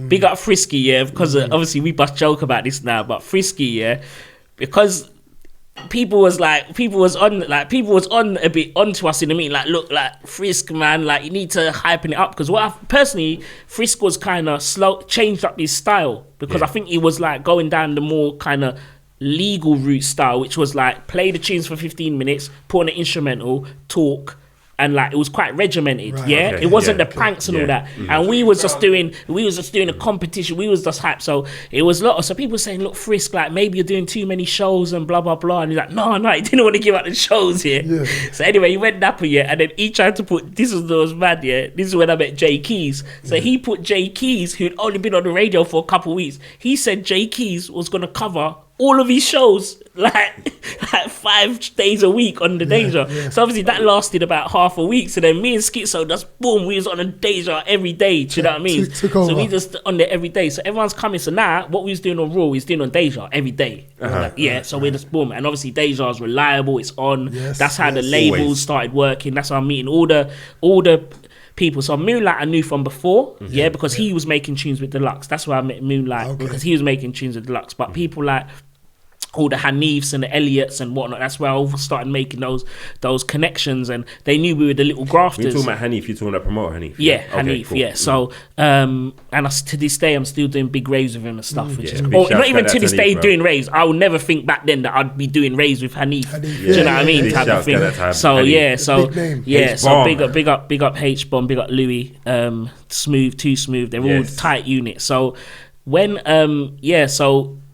big up Frisky, because obviously we must joke about this now, but Frisky, because people was on a bit onto us in the meeting, like, look, like, Frisk, man, like, you need to hypen it up, because personally, Frisk was kind of changed up his style, because I think he was like going down the more kind of legal route style, which was like play the tunes for 15 minutes, put on an instrumental, talk, and like it was quite regimented. It wasn't the pranks and all that. And we was just doing a competition, we was just hype. So it was so people saying, look, Frisk, like, maybe you're doing too many shows and blah blah blah, and he's like, no, he didn't want to give out the shows. So anyway, he went Napa, and then he tried to put, this was mad, this is when I met Jay Keys. So he put Jay Keys, who'd only been on the radio for a couple of weeks, he said Jay Keys was gonna cover all of his shows like 5 days a week on the Deja. So obviously that lasted about half a week. So then me and Schizo, just boom, we was on a Deja every day. Do you know what I mean? So we just on there every day. So everyone's coming. So now what we was doing on Raw, we was doing on Deja every day. So we're just boom. And obviously Deja is reliable. It's on. That's how the labels started working. That's how I'm meeting all the people. So Moonlight I knew from before, because he was making tunes with Deluxe. That's where I met Moonlight, because he was making tunes with Deluxe. But people like all the Hanifs and the Elliots and whatnot, that's where I started making those connections, and they knew we were the little grafters. You're talking about Hanif, you're talking about promoter Hanif. Hanif, cool. So and to this day I'm still doing big raves with him and stuff, which is not even to this day doing raves. I would never think back then that I'd be doing raves with Hanif. Do you know what I mean? Type of thing. So so big up H-Bomb, big up Louis, Smooth, Too Smooth, they're all tight units. So when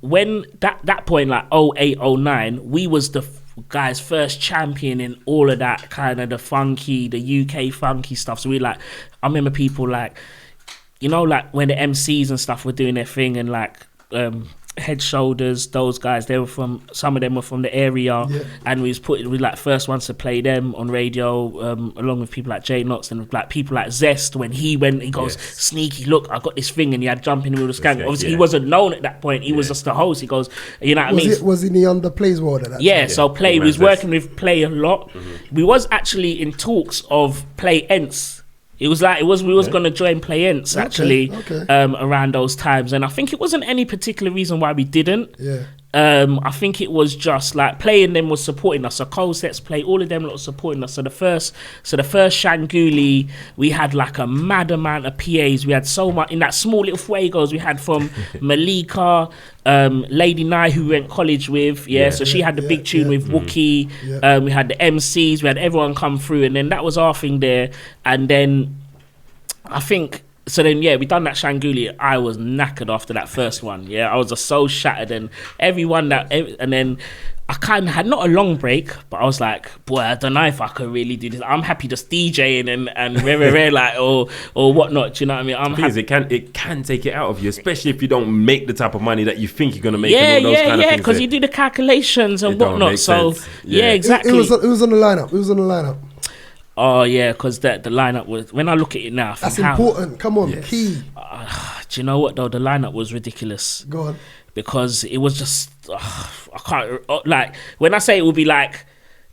when that point, like 08, 09, we was the guys first champion in all of that kind of the UK funky stuff. So I remember people like, like when the MCs and stuff were doing their thing, and like Head Shoulders, those guys, some of them were from the area, and we like first ones to play them on radio, along with people like Jay Knox and like people like Zest. When he goes, Sneaky, look, I got this thing, and he had jumping with the skank. Obviously he wasn't known at that point, he was just the host. He goes, you know what I mean? Was he on the Play's world at that time? So Play, we was working with Play a lot. We was actually in talks of Play GEnts. We was going to join Play GEnts actually around those times, and I think it wasn't any particular reason why we didn't. I think it was just like playing them was supporting us. So Cold Sets Play, all of them lot was supporting us. So the first Shanguli, we had like a mad amount of PAs. We had so much in that small little fuegos. We had from Malika, Lady Nye, who we went college with. So she had the big tune with Wookie. We had the MCs. We had everyone come through, and then that was our thing there. And then I think. So then, we done that Shanguli. I was knackered after that first one. I was just so shattered, and and then I kind of had not a long break, but I was like, boy, I don't know if I could really do this. I'm happy just DJing and rare like or whatnot. Do you know what I mean? I'm happy. It can take it out of you, especially if you don't make the type of money that you think you're gonna make. And all those kind of things. Because you do the calculations and whatnot. So exactly. It was on the lineup. Oh yeah, because the lineup was. When I look at it now, that's important. Come on, key. Do you know what though? The lineup was ridiculous. Go on. Because it was just I can't like when I say it would be like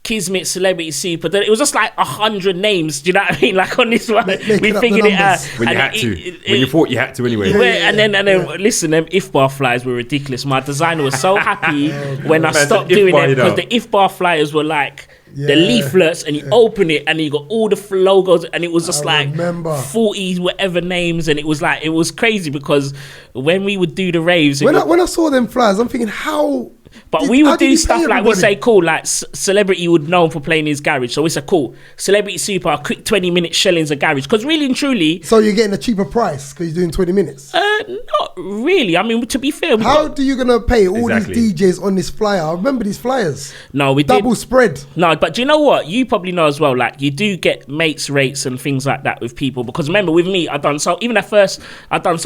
Kismet, Celebrity Super. It was just like 100 names. Do you know what I mean? Like on this one, we figured it out when you had to. When you thought you had to anyway. And then listen, them IFBAR flyers were ridiculous. My designer was so happy when I stopped doing it because the IFBAR flyers were like. The leaflets, and you open it and you got all the logos, and it was just 40 whatever names, and it was crazy because when we would do the raves, when I saw them flyers, I'm thinking how. But we would do stuff like we say, cool, like Celebrity would know for playing his garage, so we said, cool, Celebrity Super, a quick 20-minute shellings a garage, because really and truly. So you're getting a cheaper price because you're doing 20 minutes. Not really. I mean, to be fair, how do you gonna pay all these DJs on this flyer? I remember these flyers. No, we double spread. No, but do you know what? You probably know as well. Like you do get mates rates and things like that with people, because remember with me, I've done so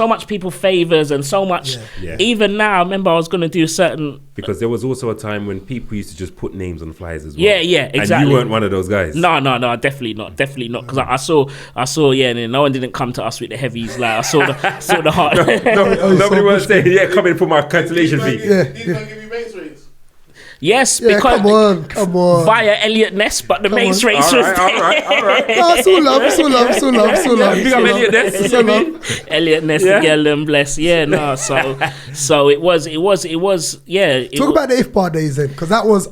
much people favors and so much. Even now, I remember I was gonna do a certain. Because there was also a time when people used to just put names on flyers as well. Yeah, exactly. And you weren't one of those guys. No, definitely not. Because I saw, and then no one didn't come to us with the heavies. Like I saw the heart. Nobody was saying, coming for my cancellation fee. These don't give you mates rates. Yes, because come on. Via Elliot Ness, but the mates race was there. All right. No, so love. Big up Elliot Ness. Elliot Ness, the girl and bless. Yeah, no. So it was. Yeah. Talk about the IFBAR days then, because that was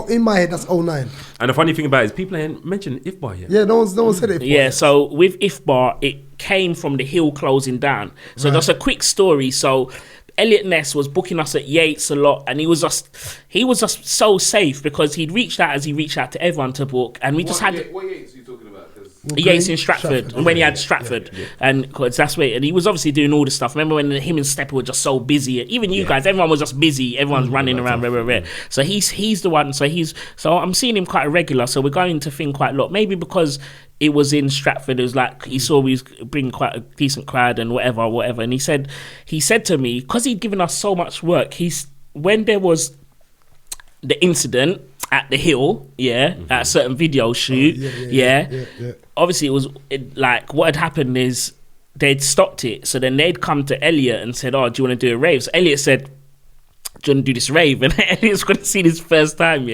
in my head. That's 09. And the funny thing about it is people ain't mentioned IFBAR yet. Yeah, no one said it. Yeah, so with IFBAR, it came from the hill closing down. So that's a quick story. So Elliot Ness was booking us at Yates a lot, and he was just so safe because he'd reached out as he reached out to everyone to book, and we just had. What Yates are you talking about? Yates in Stratford, when he had Stratford, and cause that's where, and he was obviously doing all the stuff. Remember when him and Stepper were just so busy? Even you guys, everyone was just busy. Everyone's running around, rare. So he's the one. So I'm seeing him quite regular. So we're going to think quite a lot. Maybe because it was in Stratford, it was like he saw we was bringing quite a decent crowd and whatever. And he said to me, because he'd given us so much work. When there was the incident at the Hill, at a certain video shoot, obviously like what had happened is they'd stopped it, so then they'd come to Elliot and said, oh, do you want to do a rave? So Elliot said, do you want to do this rave? And Elliot's going to see this first time,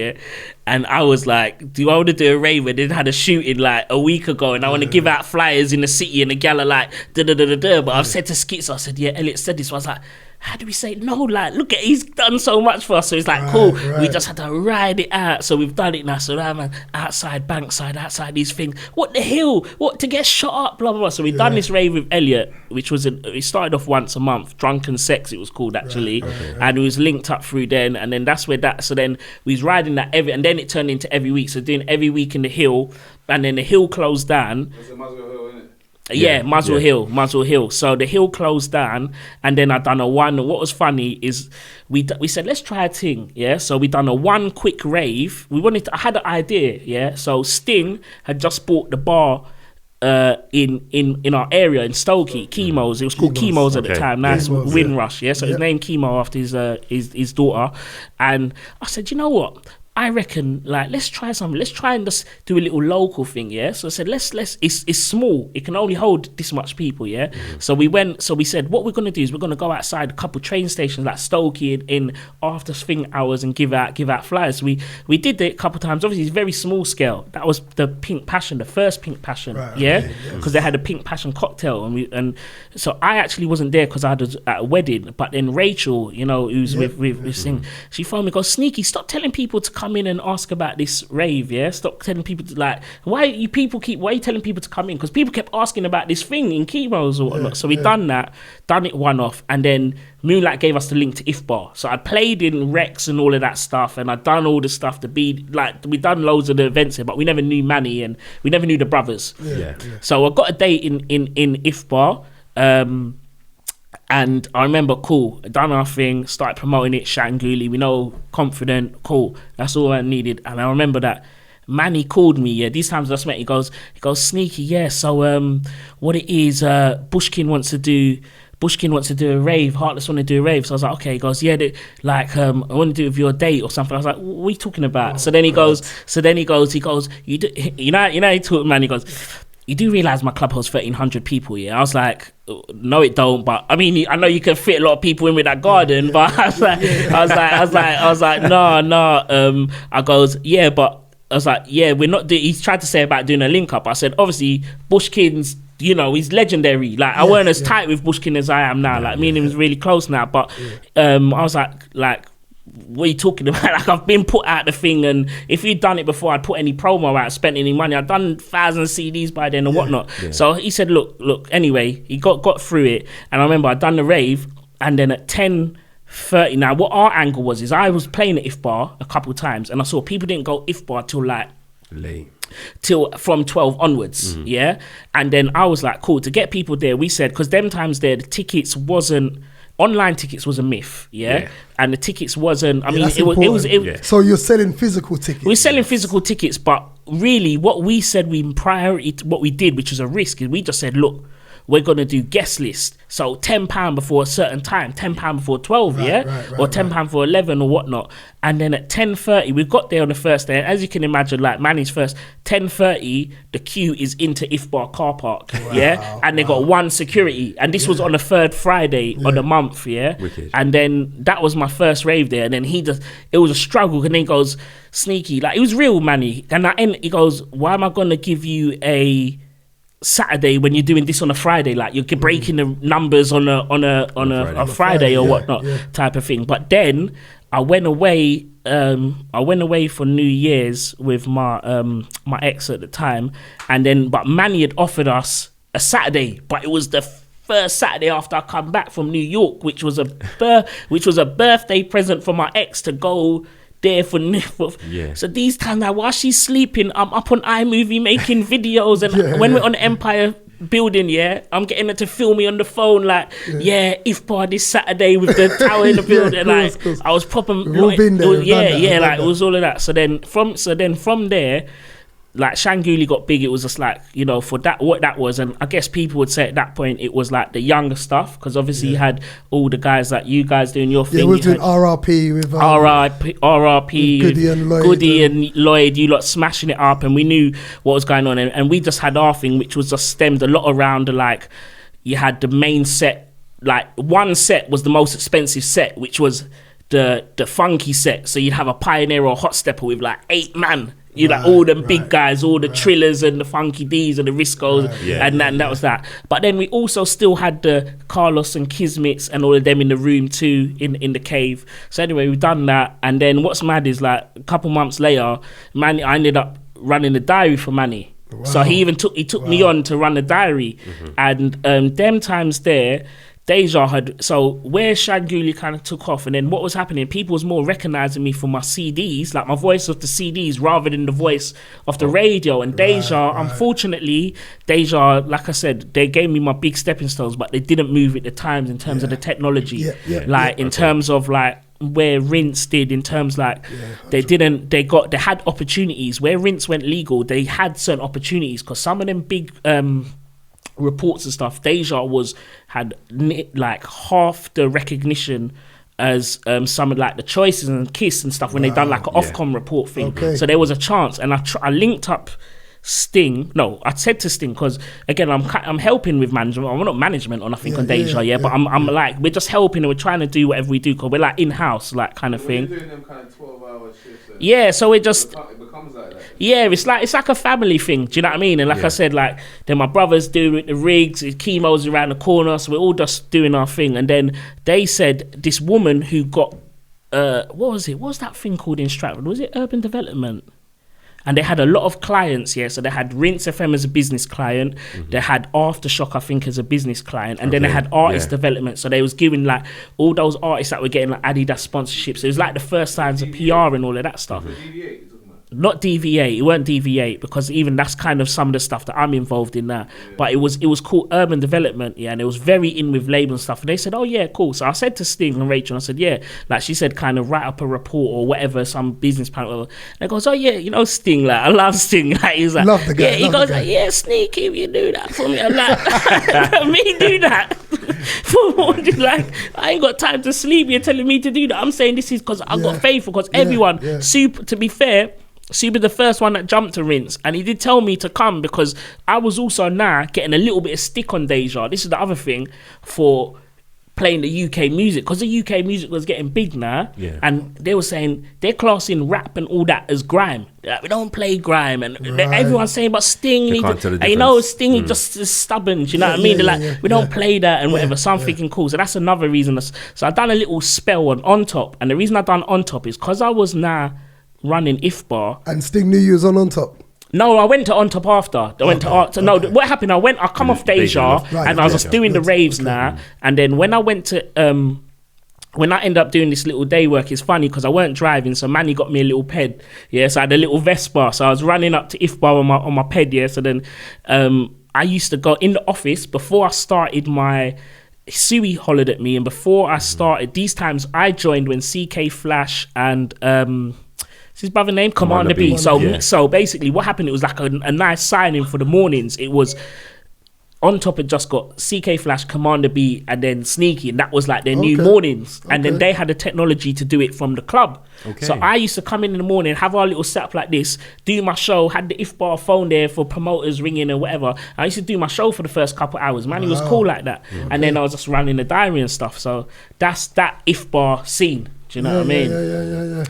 and I was like, do I want to do a rave? And they had a shooting like a week ago, and I want to give out flyers in the city, and the gal are like da-da-da-da-da. But I've said to Skits, I said, Elliot said this. So I was like, how do we say no? Like, look at, he's done so much for us. So it's like, cool. We just had to ride it out. So we've done it now. So now, man, outside Bankside, outside these things. What the hell? What, to get shot up? Blah blah blah. So we've done this rave with Elliot, which was we started off once a month. Drunken Sex, it was called actually, and it was linked up through then. And then that's where that. So then we was riding that and then it turned into every week. So doing every week in the Hill, and then the Hill closed down. Muswell Hill. So the Hill closed down, and then I done a one. What was funny is we said, let's try a thing, So we done a one quick rave. I had an idea, So Sting had just bought the bar in our area in Stokey, Chemo's. It was called Chemo's at the time. Now it's Windrush, So his name Chemo after his daughter. And I said, you know what? I reckon, like, let's try something. Let's try and just do a little local thing, yeah? So I said, it's small. It can only hold this much people, yeah? So we said, what we're going to do is we're going to go outside a couple train stations like Stokey in after swing hours and give out flyers. We did it a couple times. Obviously, it's very small scale. That was the Pink Passion, the first Pink Passion, yeah? Because they had a Pink Passion cocktail. And so I actually wasn't there because I was at a wedding. But then Rachel, you know, who's with Sing, she phoned me, goes, Sneaky, stop telling people to come in and ask about this rave, yeah? Stop telling people to, like, why are you telling people to come in? Because people kept asking about this thing in Chemo's or whatnot. So we done it one off, and then Moonlight gave us the link to Ifbar. So I played in Rex and all of that stuff, and I'd done all the stuff to be, like, we done loads of the events here, but we never knew Manny and we never knew the brothers. So I got a date in Ifbar, and I remember, cool, done our thing, started promoting it, Shanguli, we know, confident, cool, that's all I needed. And I remember that Manny called me, yeah, these times I just met, he goes, Sneaky, yeah, so what it is, Bushkin wants to do a rave, Heartless want to do a rave. So I was like, okay. He goes, yeah, I want to do it with your date or something. I was like, what are you talking about? So then he goes, you do, you know, he talked, man, he goes, you do realise my club holds 1,300 people, yeah? I was like, no, it don't. But I mean, I know you can fit a lot of people in with that garden. But I was like, no. I goes, yeah, but I was like, yeah, we're not. He's tried to say about doing a link up. I said, obviously, Bushkin's, you know, he's legendary. Like, I weren't as tight with Bushkin as I am now. Like, me and him is really close now. But I was like, what are you talking about? Like, I've been put out the thing, and if you'd done it before I'd put any promo out, spent any money, I'd done 1,000 CDs by then and whatnot. So he said, look, anyway, he got through it, and I remember I'd done the rave, and then at 10:30, now what our angle was is I was playing at Ifbar a couple of times, and I saw people didn't go Ifbar till like late, till from 12 onwards, yeah? And then I was like, cool, to get people there, we said, because them times there, the tickets wasn't, online tickets was a myth, yeah? And the tickets wasn't, I mean, it was. So you're selling physical tickets? We're selling physical tickets, but really what we said what we did, which was a risk, is we just said, look, we're going to do guest list. So £10 before a certain time, £10 before 12, or £10 for 11 or whatnot. And then at 10:30, we got there on the first day. And as you can imagine, like Manny's first, 10:30, the queue is into Ifbar car park, and they got one security. And this was on the third Friday of the month, Wicked. And then that was my first rave there. And then it was a struggle. And then he goes, Sneaky, like, it was real, Manny. And he goes, why am I going to give you a Saturday when you're doing this on a Friday? Like, you're breaking the numbers on a Friday or whatnot, type of thing. But then I went away for New Year's with my ex at the time, but Manny had offered us a Saturday, but it was the first Saturday after I come back from New York, which was a birthday present for my ex to go there for so these times, like, while she's sleeping, I'm up on iMovie making videos, and when we're on the Empire building, I'm getting her to film me on the phone, like, Ifbar this Saturday with the tower in the building, like, I was proper, it was all of that. So then from there, like, Shanguli got big. It was just like, you know, for that, what that was, and I guess people would say at that point it was like the younger stuff, because obviously you had all the guys like you guys doing your thing. Yeah, we were doing RRP with RRP, Goody and Lloyd. You lot smashing it up, and we knew what was going on, and we just had our thing, which was just stemmed a lot around the, like, you had the main set. Like, one set was the most expensive set, which was the funky set. So you'd have a Pioneer or a Hot Stepper with like 8 man. You like all them big guys, all the Trillers and the Funky D's and the Riscos, and that was that. But then we also still had the Carlos and Kismits and all of them in the room too, in the cave. So anyway, we've done that. And then what's mad is, like, a couple months later, I ended up running the diary for Manny. Wow. So he took me on to run the diary. And them times there, Deja had, so where Shanguli kind of took off, and then what was happening, people was more recognizing me for my CDs, like my voice of the CDs rather than the voice of the radio. And Deja, unfortunately, like I said, they gave me my big stepping stones, but they didn't move with the times in terms of the technology, in terms of, like, where Rinse did, in terms, like, they had opportunities where Rinse went legal. They had certain opportunities, because some of them big reports and stuff, Deja had like half the recognition as some of like the Choices and Kiss and stuff when they done like an Ofcom report thing. Okay. So there was a chance, and I linked up Sting. No, I said to Sting, because again I'm helping with management. I'm not management or nothing on Deja, but I'm like, we're just helping and we're trying to do whatever we do because we're like in-house like kind of thing. You're doing them kind of 12-hour shifts. Yeah, so it becomes like that. Yeah, it's like a family thing. Do you know what I mean? And like I said, like then my brother's doing the rigs, chemo's around the corner, so we're all just doing our thing. And then they said this woman who got what was it? What was that thing called in Stratford? Was it Urban Development? And they had a lot of clients, so they had Rinse FM as a business client, they had Aftershock, I think, as a business client, and then they had artist development. So they was giving like all those artists that were getting like Adidas sponsorships. So it was like the first signs of PR and all of that stuff. Not DV8, it weren't DV8, because even that's kind of some of the stuff that I'm involved in now. But it was called Urban Development, and it was very in with label and stuff. And they said, oh yeah, cool. So I said to Sting and Rachel, I said, yeah, like she said, kind of write up a report or whatever, some business plan. And he goes, oh yeah, Sting, like I love Sting. Like he's like, love the guy, yeah, he goes, like, yeah, Sneaky, you do that for me. I'm like, me do that. Like, I ain't got time to sleep. You're telling me to do that. I'm saying this is because I got faithful, because everyone, super, to be fair, Super the first one that jumped to Rinse, and he did tell me to come because I was also now getting a little bit of stick on Deja. This is the other thing for playing the UK music, because the UK music was getting big now, and they were saying they're classing rap and all that as grime. Like, we don't play grime, and everyone's saying about Sting. And Sting just is stubborn. Do you know what I mean? They're like, we don't play that and whatever. So I'm thinking, cool. So that's another reason. So I done a little spell on top, and the reason I done on top is because I was now running IFBAR. And Sting knew you was on top. No, I went to On Top after. What happened? I come off Deja, and I was just doing the raves now. And then when I went to, when I ended up doing this little day work, it's funny because I weren't driving, so Manny got me a little ped. Yeah, so I had a little Vespa. So I was running up to IFBAR on my ped. Yeah, so then I used to go in the office before I started my. Sui hollered at me, and before I started, these times I joined when CK Flash and what's his brother name? Commander B. So basically what happened, it was like a nice signing for the mornings. It was On Top had just got CK Flash, Commander B, and then Sneaky, and that was like their new mornings. And then they had the technology to do it from the club. So I used to come in the morning, have our little setup like this, do my show, had the IFBAR phone there for promoters ringing and whatever. I used to do my show for the first couple of hours. Man, it was cool like that. And then I was just running the diary and stuff. So that's that IFBAR scene. Do you know what I mean? Yeah.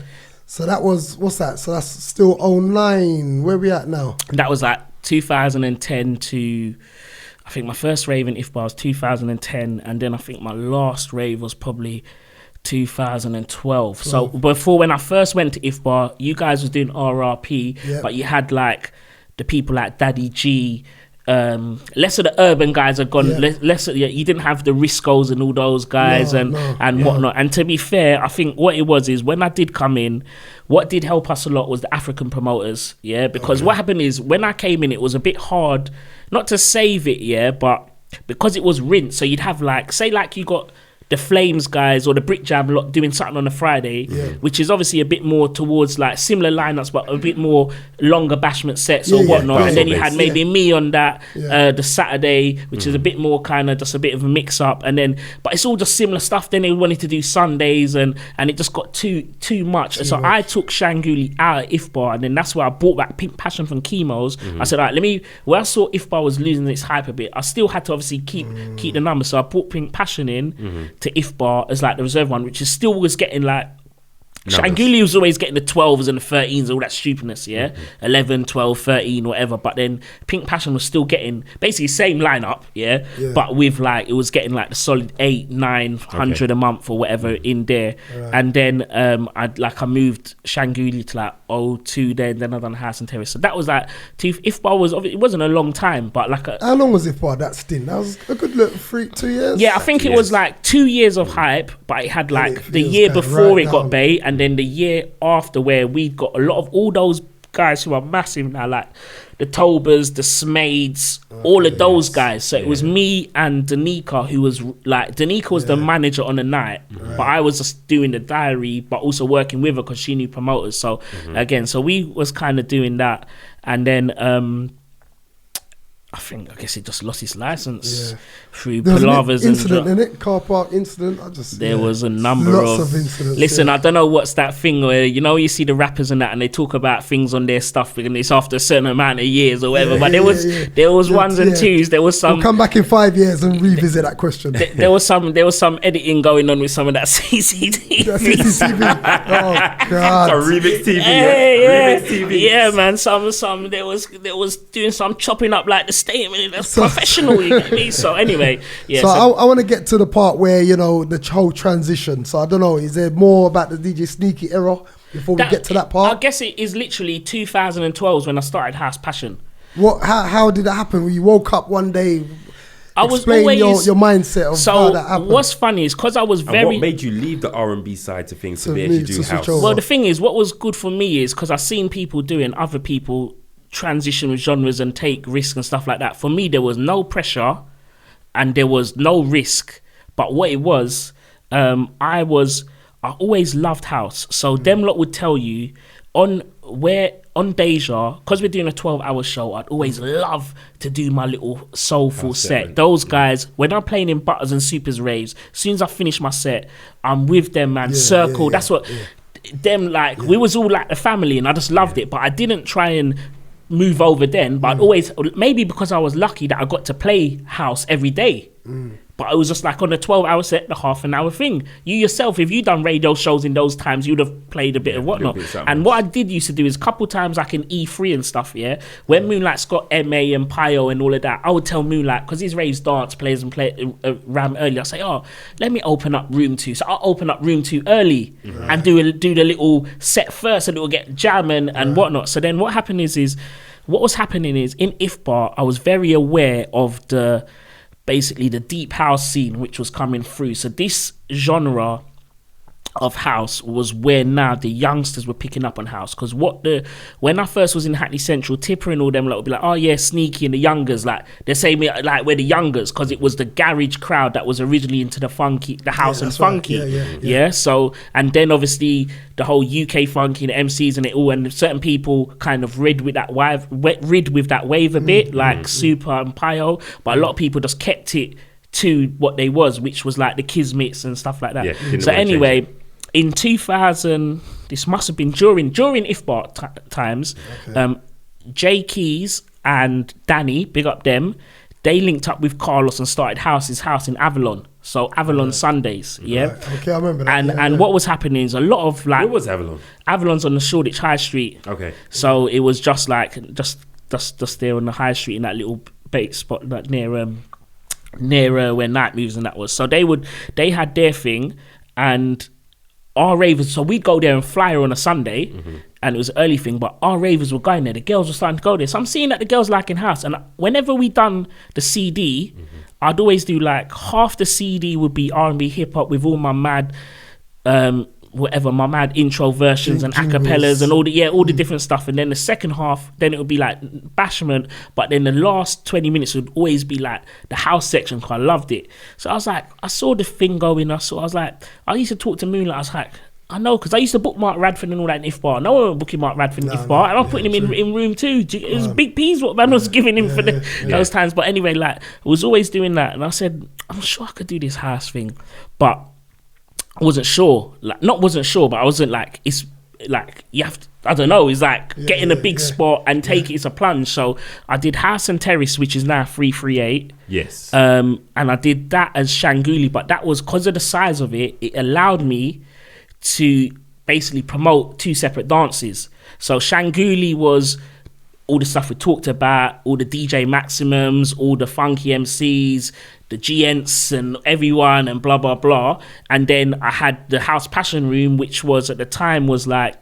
So that was, what's that? So that's still 09. Where we at now? That was like 2010 to, I think my first rave in IFBAR was 2010. And then I think my last rave was probably 2012. So before, when I first went to IFBAR, you guys was doing RRP, but you had like the people like Daddy G, less of the urban guys are gone. Less of, you didn't have the Riscos and all those guys and whatnot. And to be fair, I think what it was is when I did come in, what did help us a lot was the African promoters. Because what happened is when I came in, it was a bit hard not to save it, but because it was Rinse, so you'd have like, say like you got the Flames guys or the Brick Jam lot doing something on a Friday, which is obviously a bit more towards like similar lineups, but a bit more longer bashment sets or whatnot. And then you had maybe me on that the Saturday, which is a bit more kind of just a bit of a mix up. And then, but it's all just similar stuff. Then they wanted to do Sundays, and it just got too much. So I took Shanguli out of IFBAR, and then that's where I brought back Pink Passion from Chemo's. I said, all right, where I saw IFBAR was losing its hype a bit, I still had to obviously keep the numbers. So I brought Pink Passion in to IFBAR as like the reserve one, which is still was getting like Shanguli was always getting the 12s and the 13s, all that stupidness, 11, 12, 13, whatever. But then Pink Passion was still getting basically same lineup, but with like, it was getting like the solid 8, 900 a month or whatever in there. And then I moved Shanguli to like 02 then I done House and Terrace. So that was like, IFBAR was, it wasn't a long time, but like how long was IFBAR, that stint? That was a good little 2 years? Yeah, I think it was like 2 years of hype, but it had like the year before it got bait, and then the year after where we got a lot of all those guys who are massive now, like the Tobers, the Smades, all of those guys. So it was me and Danica, who was like, Danica was the manager on the night, but I was just doing the diary, but also working with her because she knew promoters. So again, so we was kind of doing that. And then I guess he just lost his license through There was palavers an incident and in it, car park incident. there was a number lots of incidents. Listen, I don't know what's that thing where you see the rappers and that, and they talk about things on their stuff, and it's after a certain amount of years or whatever. But there was ones and twos. There was some. We'll come back in 5 years and revisit that question. There was some editing going on with some of that CCTV. Oh God! A remix TV. Remix TV. Yeah, man. Some there was doing some chopping up like the statement. That's professional, you get me? So anyway, yeah. So I want to get to the part where the whole transition. So I don't know. Is there more about the DJ Sneaky era before we get to that part? I guess it is literally 2012 when I started House Passion. What? How did that happen? You woke up one day. Explain your mindset of how that happened. What's funny is because I was And what made you leave the R&B side to things to be able to do house? Well, the thing is, what was good for me is because I've seen people doing other people transition with genres and take risks and stuff like that. For me, there was no pressure and there was no risk. But what it was, I always loved house. So them lot would tell you on Deja, because we're doing a 12-hour show, I'd always love to do my little soulful set. Those guys, when I'm playing in Butters and Supers raves, as soon as I finish my set, I'm with them, man. Circle. That's what them like. We was all like a family, and I just loved it. But I didn't try and move over then. But I'd always, maybe because I was lucky that I got to play house every day. But it was just like on a 12-hour set, the half-an-hour thing. You yourself, if you done radio shows in those times, you'd have played a bit of whatnot. And what I did used to do is a couple times like in E3 and stuff, when Moonlight's got MA and Pio and all of that, I would tell Moonlight, because his raves dance players and play Ram early, I say, let me open up room 2. So I'll open up room 2 early and do the little set first, and it will get jam and whatnot. So then what happened is what was happening is in IFBAR, I was very aware of basically the deep house scene which was coming through. So this genre of house was where now the youngsters were picking up on house, because when I first was in Hackney Central, Tipper and all them would be like, Sneaky and the youngers, like they say me like we're the youngers, because it was the garage crowd that was originally into the house and funky. Yeah. So, and then obviously the whole UK funky, the MCs and it all, and certain people kind of rid with that wave a bit, like Super and Pio, but a lot of people just kept it to what they was, which was like the Kismets and stuff like that. So anyway, in 2000, this must have been during IFBAR times, Jay Keys and Danny, big up them, they linked up with Carlos and started his house in Avalon. So Avalon Sundays, Right. Okay, I remember that. And what was happening is a lot of like... Where was Avalon? Avalon's on the Shoreditch High Street. Okay. So it was just like, just there on the High Street in that little bait spot like near where Night Moves and that was. So they had their thing, and our ravers, so we'd go there and flyer on a Sunday, and it was an early thing, but our ravers were going there. The girls were starting to go there. So I'm seeing that the girls liking house. And whenever we done the CD, I'd always do like half the CD would be R&B hip hop with all my mad, my mad intro versions and acapellas and all the different stuff. And then the second half, then it would be like bashment. But then the last 20 minutes would always be like the house section, because I loved it. So I was like, I saw the thing going. I was like, I used to talk to Moonlight. I was like, I know, because I used to book Mark Radford and all that in IFBAR. No one was booking Mark Radford in IFBAR. And I'm putting him in room 2. It was big P's what man was giving him for those times. But anyway, like, I was always doing that. And I said, I'm sure I could do this house thing. But I wasn't sure. Like, not wasn't sure, but I wasn't like, it's like, you have to, I don't know, it's like getting a big spot and take it, it's a plunge. So I did House and Terrace, which is now 338. Yes. And I did that as Shanguli, but that was because of the size of it, it allowed me to basically promote 2 separate dances. So Shanguli was all the stuff we talked about, all the DJ Maximums, all the funky MCs, the GEnts and everyone and blah, blah, blah. And then I had the House Passion Room, which was at the time was like,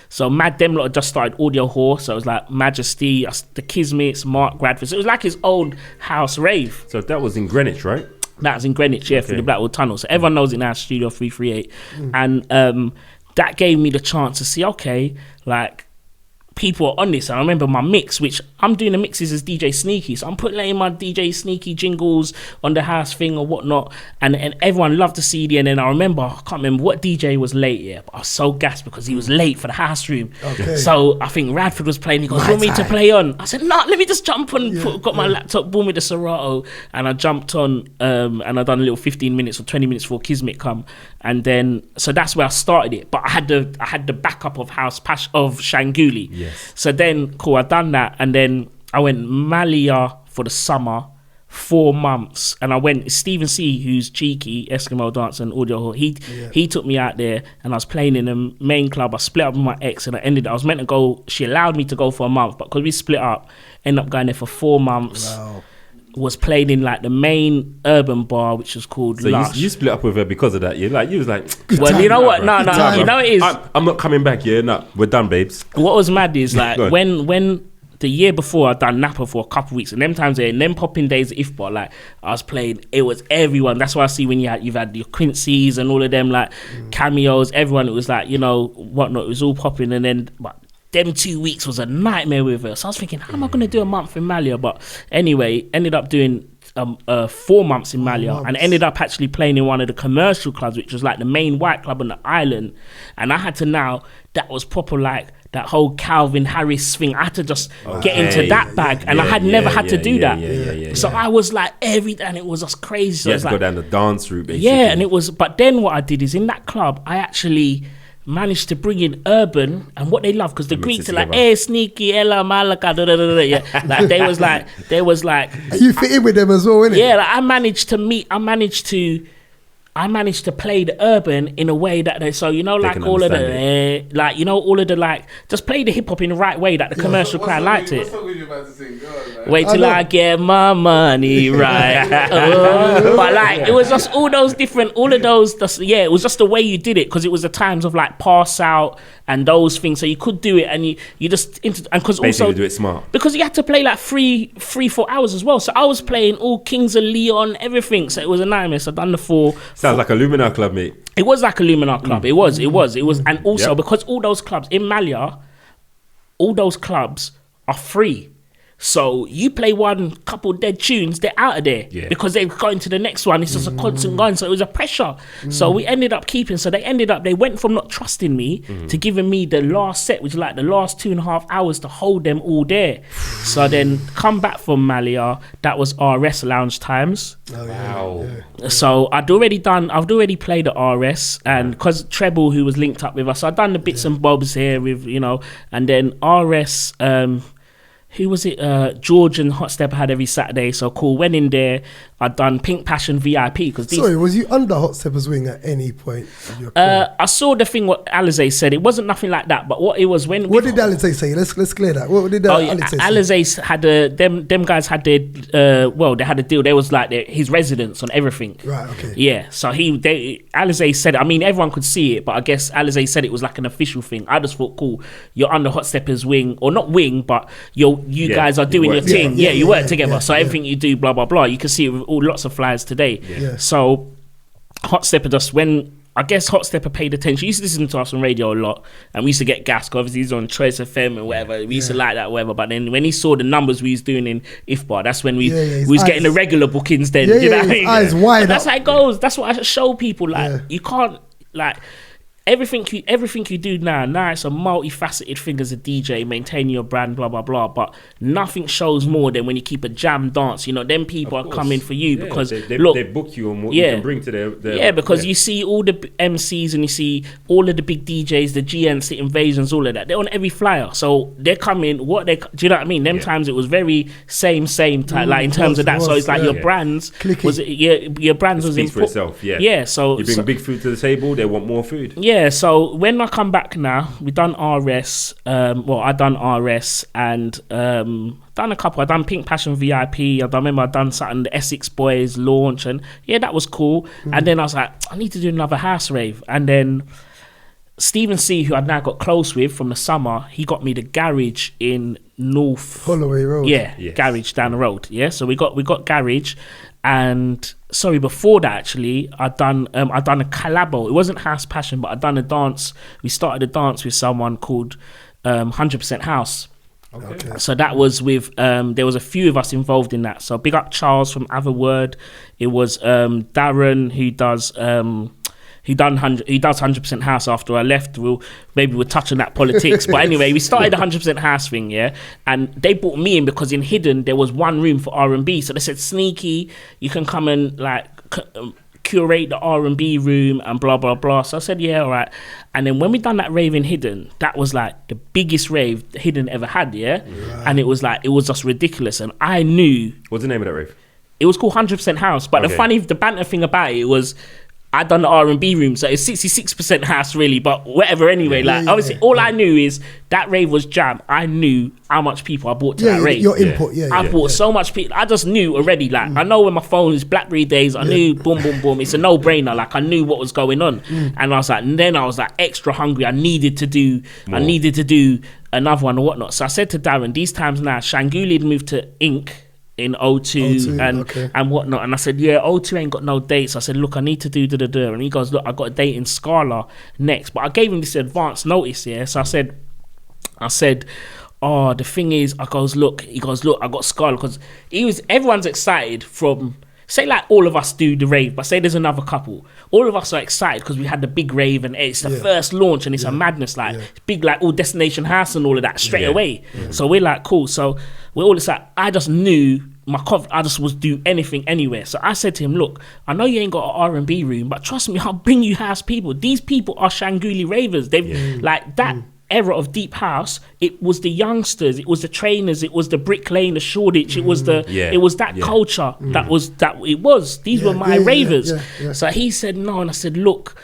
so Mad Demlot had just started Audio Whore. So it was like Majesty, the Kismets, Mark Bradford. So it was like his old house rave. So that was in Greenwich, right? That was in Greenwich, through the Blackwall Tunnel. So everyone knows it now, Studio 338. And that gave me the chance to see, okay, like, people are on this. And I remember my mix, which I'm doing the mixes as DJ Sneaky, so I'm putting my DJ Sneaky jingles on the house thing or whatnot, and everyone loved the CD. And then I can't remember what DJ was late, but I was so gassed because he was late for the house room. Okay. So I think Radford was playing. He goes, "Want me to play on?" I said, "No, let me just jump on." Got my laptop, boom, with the Serato, and I jumped on, and I done a little 15 minutes or 20 minutes before Kismet come, and then so that's where I started it. But I had the backup of Shanguli. Yes. So then, cool, I done that, and then I went Malia for the summer, 4 months, and I went Stephen C, who's cheeky, Eskimo Dance and Audio Hall. He took me out there, and I was playing in the main club. I split up with my ex, and I was meant to go. She allowed me to go for a month, but because we split up, ended up going there for 4 months. Wow. Was played in like the main urban bar, which was called Lush. You split up with her because of that. You was like, well, time, you know what? bro. No, you know it is. I'm not coming back. Yeah, no, we're done, babes. What was mad is like Go on. when the year before I done Napa for a couple of weeks, and them times in them popping days at IFBAR, like I was playing, it was everyone. That's why I see when you've had your Quincy's and all of them like cameos, everyone. It was like, you know, whatnot. It was all popping, and then but them 2 weeks was a nightmare with her. So I was thinking, how am I going to do a month in Malia? But anyway, ended up doing 4 months in Malia, and ended up actually playing in one of the commercial clubs, which was like the main white club on the island. And I had to that was proper like that whole Calvin Harris thing. I had to just get into that bag, and I had never had to do that. So I was like and it was just crazy. So You had to like, go down the dance route, basically. yeah, and it was. But then what I did is in that club, I actually managed to bring in urban, and what they love, because the Greeks are like, "Hey, Sneaky, Ella, Malaka," da da da da. Yeah, like they was like. You fit in with them as well, innit? Yeah, like I managed to play the urban in a way that so you know, like can all of understand the like, you know, all of the like, just play the hip hop in the right way that the commercial crowd liked it. What song were you about to sing? Go on, man. Wait till I get my money right. But like, it was just all of those. It was just the way you did it, because it was the times of like pass out and those things. So you could do it, and you just and because also do it smart. because you had to play like 3-4 hours as well. So I was playing all Kings of Leon, everything. So it was a nightmare. So I done the 4. Sounds like a Luminar club, mate. It was like a Luminar club. It was, and also because all those clubs in Malia, all those clubs are free. So you play one couple dead tunes, they're out of there because they're going to the next one. It's just a constant going. So it was a pressure. So we ended up keeping. So they went from not trusting me to giving me the last set, which is like the last 2.5 hours to hold them all there. So then come back from Malia, that was RS Lounge Times. Oh, Wow. So I'd already played at RS, and because Treble, who was linked up with us, so I'd done the bits and bobs here with, you know, and then RS, who was it? George and Hot Stepper had every Saturday. So cool. Went in there. I'd done Pink Passion VIP because Sorry, was you under Hot Stepper's wing at any point of your career? I saw the thing what Alizé said. It wasn't nothing like that. But what it was when What did Alizé say? Let's clear that. What did Alizé say? Alizé had them guys had their they had a deal. There was like his residence on everything. Right. Okay. Yeah. So Alizé said it. I mean, everyone could see it, but I guess Alizé said it was like an official thing. I just thought, cool, you're under Hot Stepper's wing, or not wing, but you guys are doing your thing. You work together. So everything you do, blah blah blah. You can see it with lots of flyers today. Yeah. So Hot Stepper just I guess Hot Stepper paid attention. He used to listen to us on radio a lot, and we used to get gas. Obviously, he's on Choice FM and whatever. We used to like that, whatever. But then when he saw the numbers we was doing in IFBAR, that's when we was getting the regular bookings. Then you know what I mean? Eyes wide. That's how it goes. That's what I show people. Like you can't like. Everything you do now it's a multifaceted thing as a DJ, maintaining your brand, blah blah blah. But nothing shows more than when you keep a jam dance. You know, then people are coming for you because they book you on what you can bring to their because you see all the MCs and you see all of the big DJs, the GEnts, the Invasions, all of that. They're on every flyer, so they're coming. Do you know what I mean? Them times it was very same type, like in terms of that. So it's like your brands your brands was for itself. Yeah. So you bring big food to the table, they want more food. Yeah, so when I come back now, we done RS. I done RS and done a couple. I done Pink Passion VIP. I remember I done something the Essex Boys launch, and that was cool. And then I was like, I need to do another house rave. And then Stephen C, who I'd now got close with from the summer, he got me the garage in North Holloway Road. Garage down the road. Yeah, so we got garage. And before that actually, I'd done a collabo. It wasn't House Passion, but I'd done a dance. We started a dance with someone called 100% House. Okay. So that was with there was a few of us involved in that. So big up Charles from Other Word. It was Darren who does 100% House after I left. Maybe we'll touch on that politics. But anyway, we started the 100% House thing, yeah. And they brought me in because in Hidden there was one room for R&B. So they said, Sneaky, you can come and like curate the R&B room and blah blah blah. So I said, yeah, all right. And then when we done that rave in Hidden, that was like the biggest rave Hidden ever had, yeah. Right. And it was just ridiculous. And I knew. What's the name of that rave? It was called 100% House. But the banter thing about it was, I done the R&B room, so it's 66% house really, but whatever anyway. Obviously, all I knew is that rave was jam. I knew how much people I brought to that rave. Your input, I brought so much people. I just knew already. Like I know when my phone is BlackBerry days. I knew boom, boom, boom. It's a no-brainer. Like I knew what was going on, and I was like extra hungry. I needed to do another one or whatnot. So I said to Darren, these times now, Shanguli had moved to Inc. in O2 and whatnot, and I said, O2 ain't got no dates. I said, look, I need to do and he goes, look, I got a date in Scala next, but I gave him this advance notice, so I said, oh, the thing is, he goes, look, I got Scala, because everyone's excited from, say like all of us do the rave, but say there's another couple, all of us are excited because we had the big rave and it's the first launch and it's a madness, it's big, like all Destination House and all of that straight away. So we're like, cool. So we're all excited. I just knew I just was do anything anywhere. So I said to him, look, I know you ain't got an R&B room, but trust me, I'll bring you house people. These people are Shanguli ravers. They've like that era of deep house. It was the youngsters, it was the trainers, it was the Brick Lane, the Shoreditch, it was that culture these were my ravers. So he said no, and I said, look,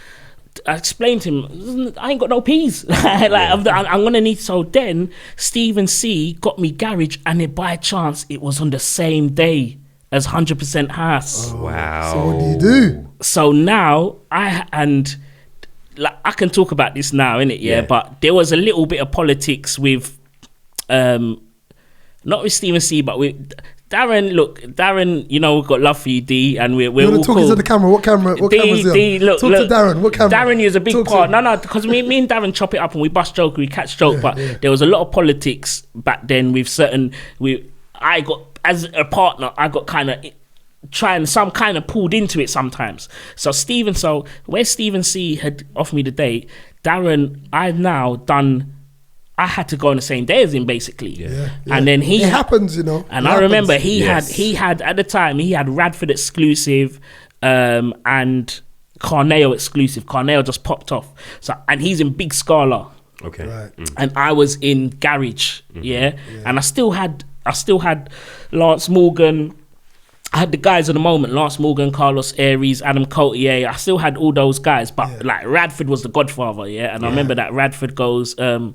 I explained to him, I ain't got no peas. I'm gonna need. So then Stephen C got me garage, and it by chance it was on the same day as 100% House. Oh, wow. So what do you do? So now I can talk about this now, innit? Yeah. But there was a little bit of politics with, not with Stephen C, but with Darren. Look, Darren, you know we've got love for you, D, and we're all talking cool. to the camera. What camera's D, on? Talk to Darren. What camera? Darren is a big part. No, because me and Darren chop it up and we bust joke, we catch joke. But there was a lot of politics back then with certain. I got, as a partner, I got kind of pulled into it sometimes. So where Stephen C had offered me the date, Darren, I had to go on the same day as him, basically. And then it happens, And I remember he had at the time, he had Radford exclusive and Carneo exclusive. Carneo just popped off. And he's in Big Scala. Okay. Right. And I was in Garage, and I still had Lance Morgan. I had the guys at the moment, Lance Morgan, Carlos Aries, Adam Cotier. I still had all those guys, but like Radford was the godfather, And I remember that Radford goes, I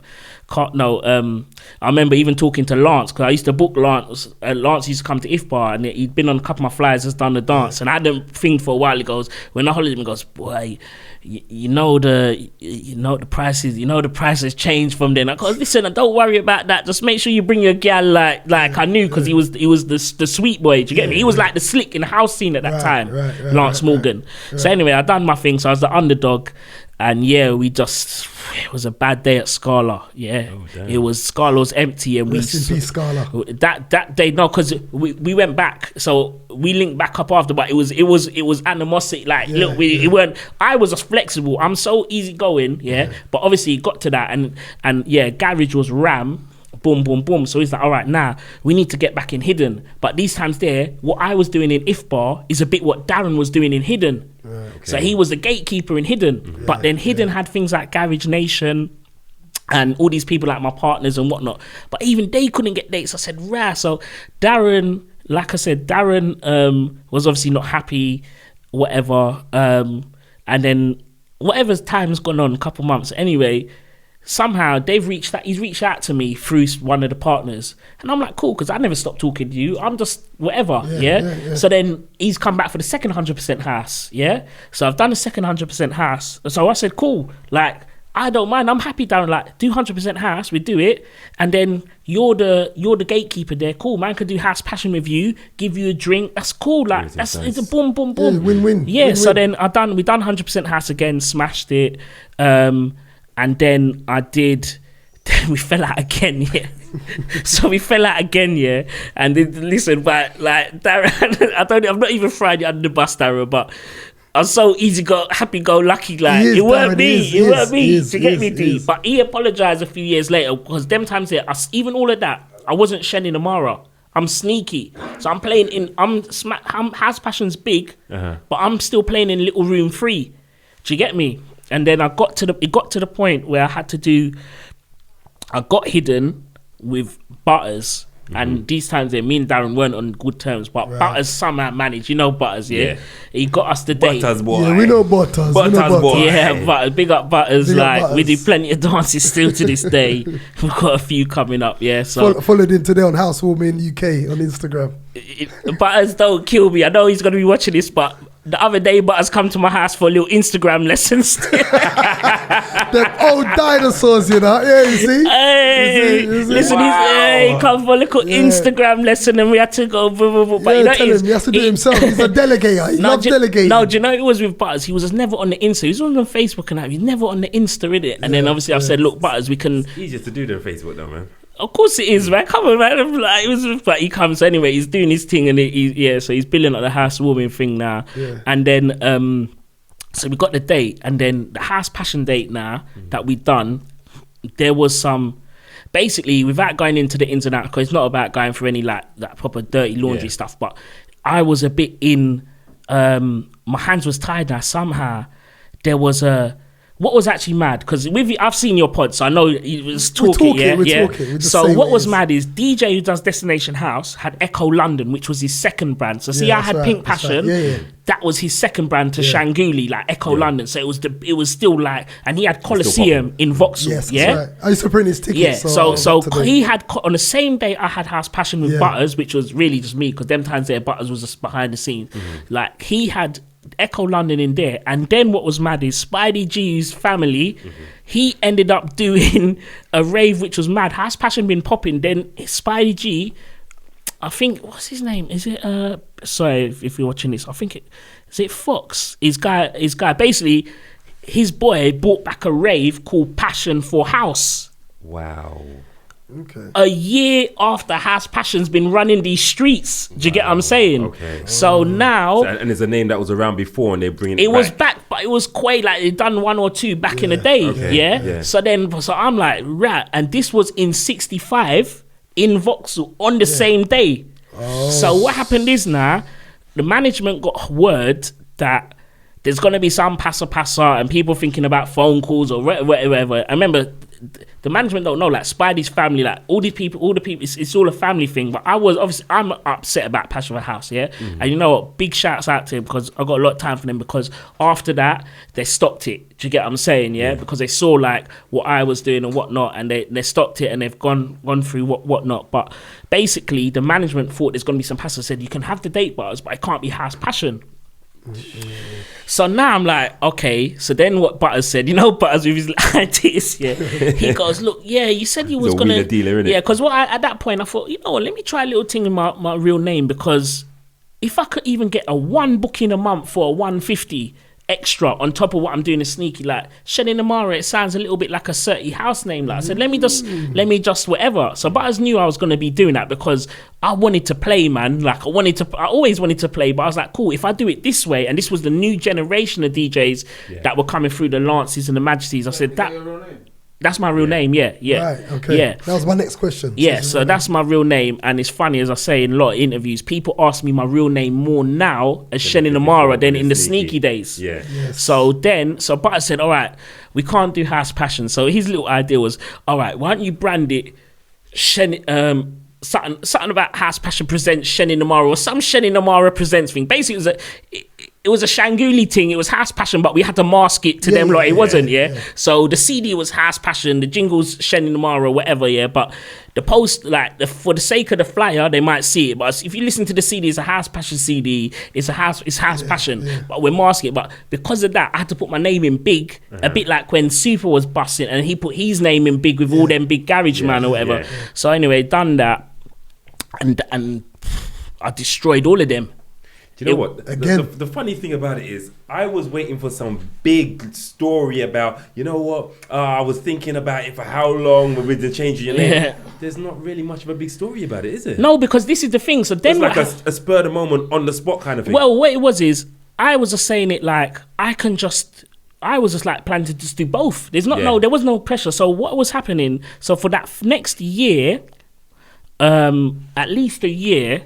remember even talking to Lance, because I used to book Lance. Lance used to come to Ifbar, and he'd been on a couple of my flyers, has done the dance, and I had them thing for a while. He goes, when I holiday, he goes, boy, you know the prices changed from then. I go, listen, don't worry about that. Just make sure you bring your gal like I knew, because he was the sweet boy. Do you get me? He was like the slick in the house scene at that time, Lance Morgan. So anyway, I done my thing. So I was the underdog, and it was a bad day at Scala. Scala was empty, and Rest in peace, Scala. That day, no, because we went back, so we linked back up after, but it was animosity. We weren't. I was just flexible. I'm so easygoing, but obviously it got to that, and Garage was ram. Boom, boom, boom. So he's like, all right, now we need to get back in Hidden. But these times what I was doing in Ifbar is a bit what Darren was doing in Hidden. So he was the gatekeeper in Hidden. But then Hidden had things like Garage Nation and all these people like my partners and whatnot. But even they couldn't get dates. I said, rah. So Darren, like I said, was obviously not happy, whatever. And then whatever's time's gone on, a couple months. Anyway, somehow he's reached out to me through one of the partners, and I'm like, cool, because I never stopped talking to you, I'm just whatever. So then he's come back for the second 100% house. So I've done the second 100% house, so I said, cool, like I don't mind, I'm happy, Darren, like do 100% house, we do it, and then you're the gatekeeper there, cool, man, can do house passion with you, give you a drink, that's cool, like it's a boom boom boom, win-win. So then we done 100% house again, smashed it. And then I did Then we fell out again, yeah. So we fell out again, yeah. And then, listen, but like Darren, I'm not even throwing you under the bus, Darren, but I'm so happy-go-lucky. Like it weren't me. Do you get me, D? But he apologized a few years later because them times there, even all of that, I wasn't Shenin Amara. I'm sneaky, so I'm playing in. House Passion's big, but I'm still playing in Little Room 3. Do you get me? And then it got to the point where I got hidden with Butters, and these times me and Darren weren't on good terms, but Butters somehow managed. You know Butters, yeah? He got us the date. Butters boy. Yeah, we know Butters. Boy. Yeah, Butters. Big up Butters. We do plenty of dances still to this day. We've got a few coming up, yeah. So followed him today on Housewarming UK on Instagram. Butters, don't kill me. I know he's going to be watching this, but the other day Butters come to my house for a little Instagram lessons. Them old dinosaurs, you know. Yeah, you see? Hey, listen, he come for a little Instagram lesson and we had to go. But you know, tell him he has to do it himself. He's a delegator. He loves delegating. No, do you know it was with Butters? He was just never on the Insta. He was on Facebook and that. He's never on the Insta, innit? And then obviously I've said, look, Butters, we can. It's easier to do than Facebook, though, man. Of course it is, man. Come on, man. Like, but he comes anyway. He's doing his thing, and so he's building up the housewarming thing now. Yeah. And then, so we got the date, and then the House Passion date now that we done. There was some, basically, without going into the ins and outs, because it's not about going for any like that proper dirty laundry stuff. But I was a bit in. My hands was tied now. Somehow there was a. What was actually mad, because I've seen your pod, so I know he was talking. We're talking. So what was mad is DJ who does Destination House had Echo London, which was his second brand. So see, I had Pink Passion. That was his second brand to Shanguli, like Echo London. So it was still like, and he had Coliseum in Vauxhall. Yes, right. I used to print his tickets. Yeah. So he had on the same day I had House Passion with Butters, which was really just me, because them times there Butters was just behind the scenes. Like he had Echo London in there, and then what was mad is Spidey G's family, he ended up doing a rave which was mad. House Passion been popping, then Spidey G, I think, what's his name? Is it sorry if you're watching this, I think is it Fox? His guy basically, his boy brought back a rave called Passion for House. Wow. Okay. A year after House Passion's been running these streets. Do you get what I'm saying? Okay. So now... and it's a name that was around before and they're bringing it back. It was back, but it was quite like they'd done one or two back in the day. Okay. So I'm like, right. And this was in 65 in Vauxhall on the same day. So what happened is now, the management got word that there's going to be some passer and people thinking about phone calls or whatever. I remember... The management don't know, like Spidey's family, like all the people, it's all a family thing. But I'm upset about Passion for House, yeah. And you know what? Big shouts out to him, because I got a lot of time for them, because after that they stopped it. Do you get what I'm saying? Yeah, because they saw like what I was doing and whatnot, and they stopped it, and they've gone through whatnot. But basically, the management thought there's gonna be some passer, said you can have the date bars, but it can't be House Passion. So now I'm like, okay. So then what Butters said, you know, Butters with his ideas, he goes, look, you said you was gonna, dealer, innit? Because at that point I thought, you know what, let me try a little thing in my real name, because if I could even get a one booking a month for a 150 extra on top of what I'm doing is sneaky, like Shenin Amara, it sounds a little bit like a 30 house name. Like I said, let me just whatever. So Butters knew I was going to be doing that, because I wanted to play, man. Like I always wanted to play, but I was like, cool, if I do it this way, and this was the new generation of DJs that were coming through, the Lances and the Majesties. I said that's my real name, Right, okay. Yeah. That was my next question. Yeah, so that's my real name, and it's funny, as I say in a lot of interviews, people ask me my real name more now as Shenin Amara than in the sneaky days. Yeah. Yes. So Butter said, all right, we can't do House Passion. So his little idea was, all right, why don't you brand it something about House Passion presents Shenin Amara, or some Shenin Amara presents thing. Basically, it was a Shanguli thing. It was House Passion, but we had to mask it to them. It wasn't. So the CD was House Passion, the jingles Shenin Amara, whatever. But the post, for the sake of the flyer, they might see it. But if you listen to the CD, it's a House Passion CD. It's House Passion. Yeah. But we're masking it. But because of that, I had to put my name in big, a bit like when Super was busting, and he put his name in big with all them big garage man or whatever. So anyway, done that, and I destroyed all of them. Do you know what? Again, The funny thing about it is, I was waiting for some big story about, you know what? I was thinking about it for how long with the change of your name. Yeah. There's not really much of a bing story about it, is it? No, because this is the thing. So then, It's like a spur of the moment, on the spot kind of thing. well, what it was is I was just saying it like I was just like planning to just do both. There was no pressure. So what was happening? So for that next year, at least a year.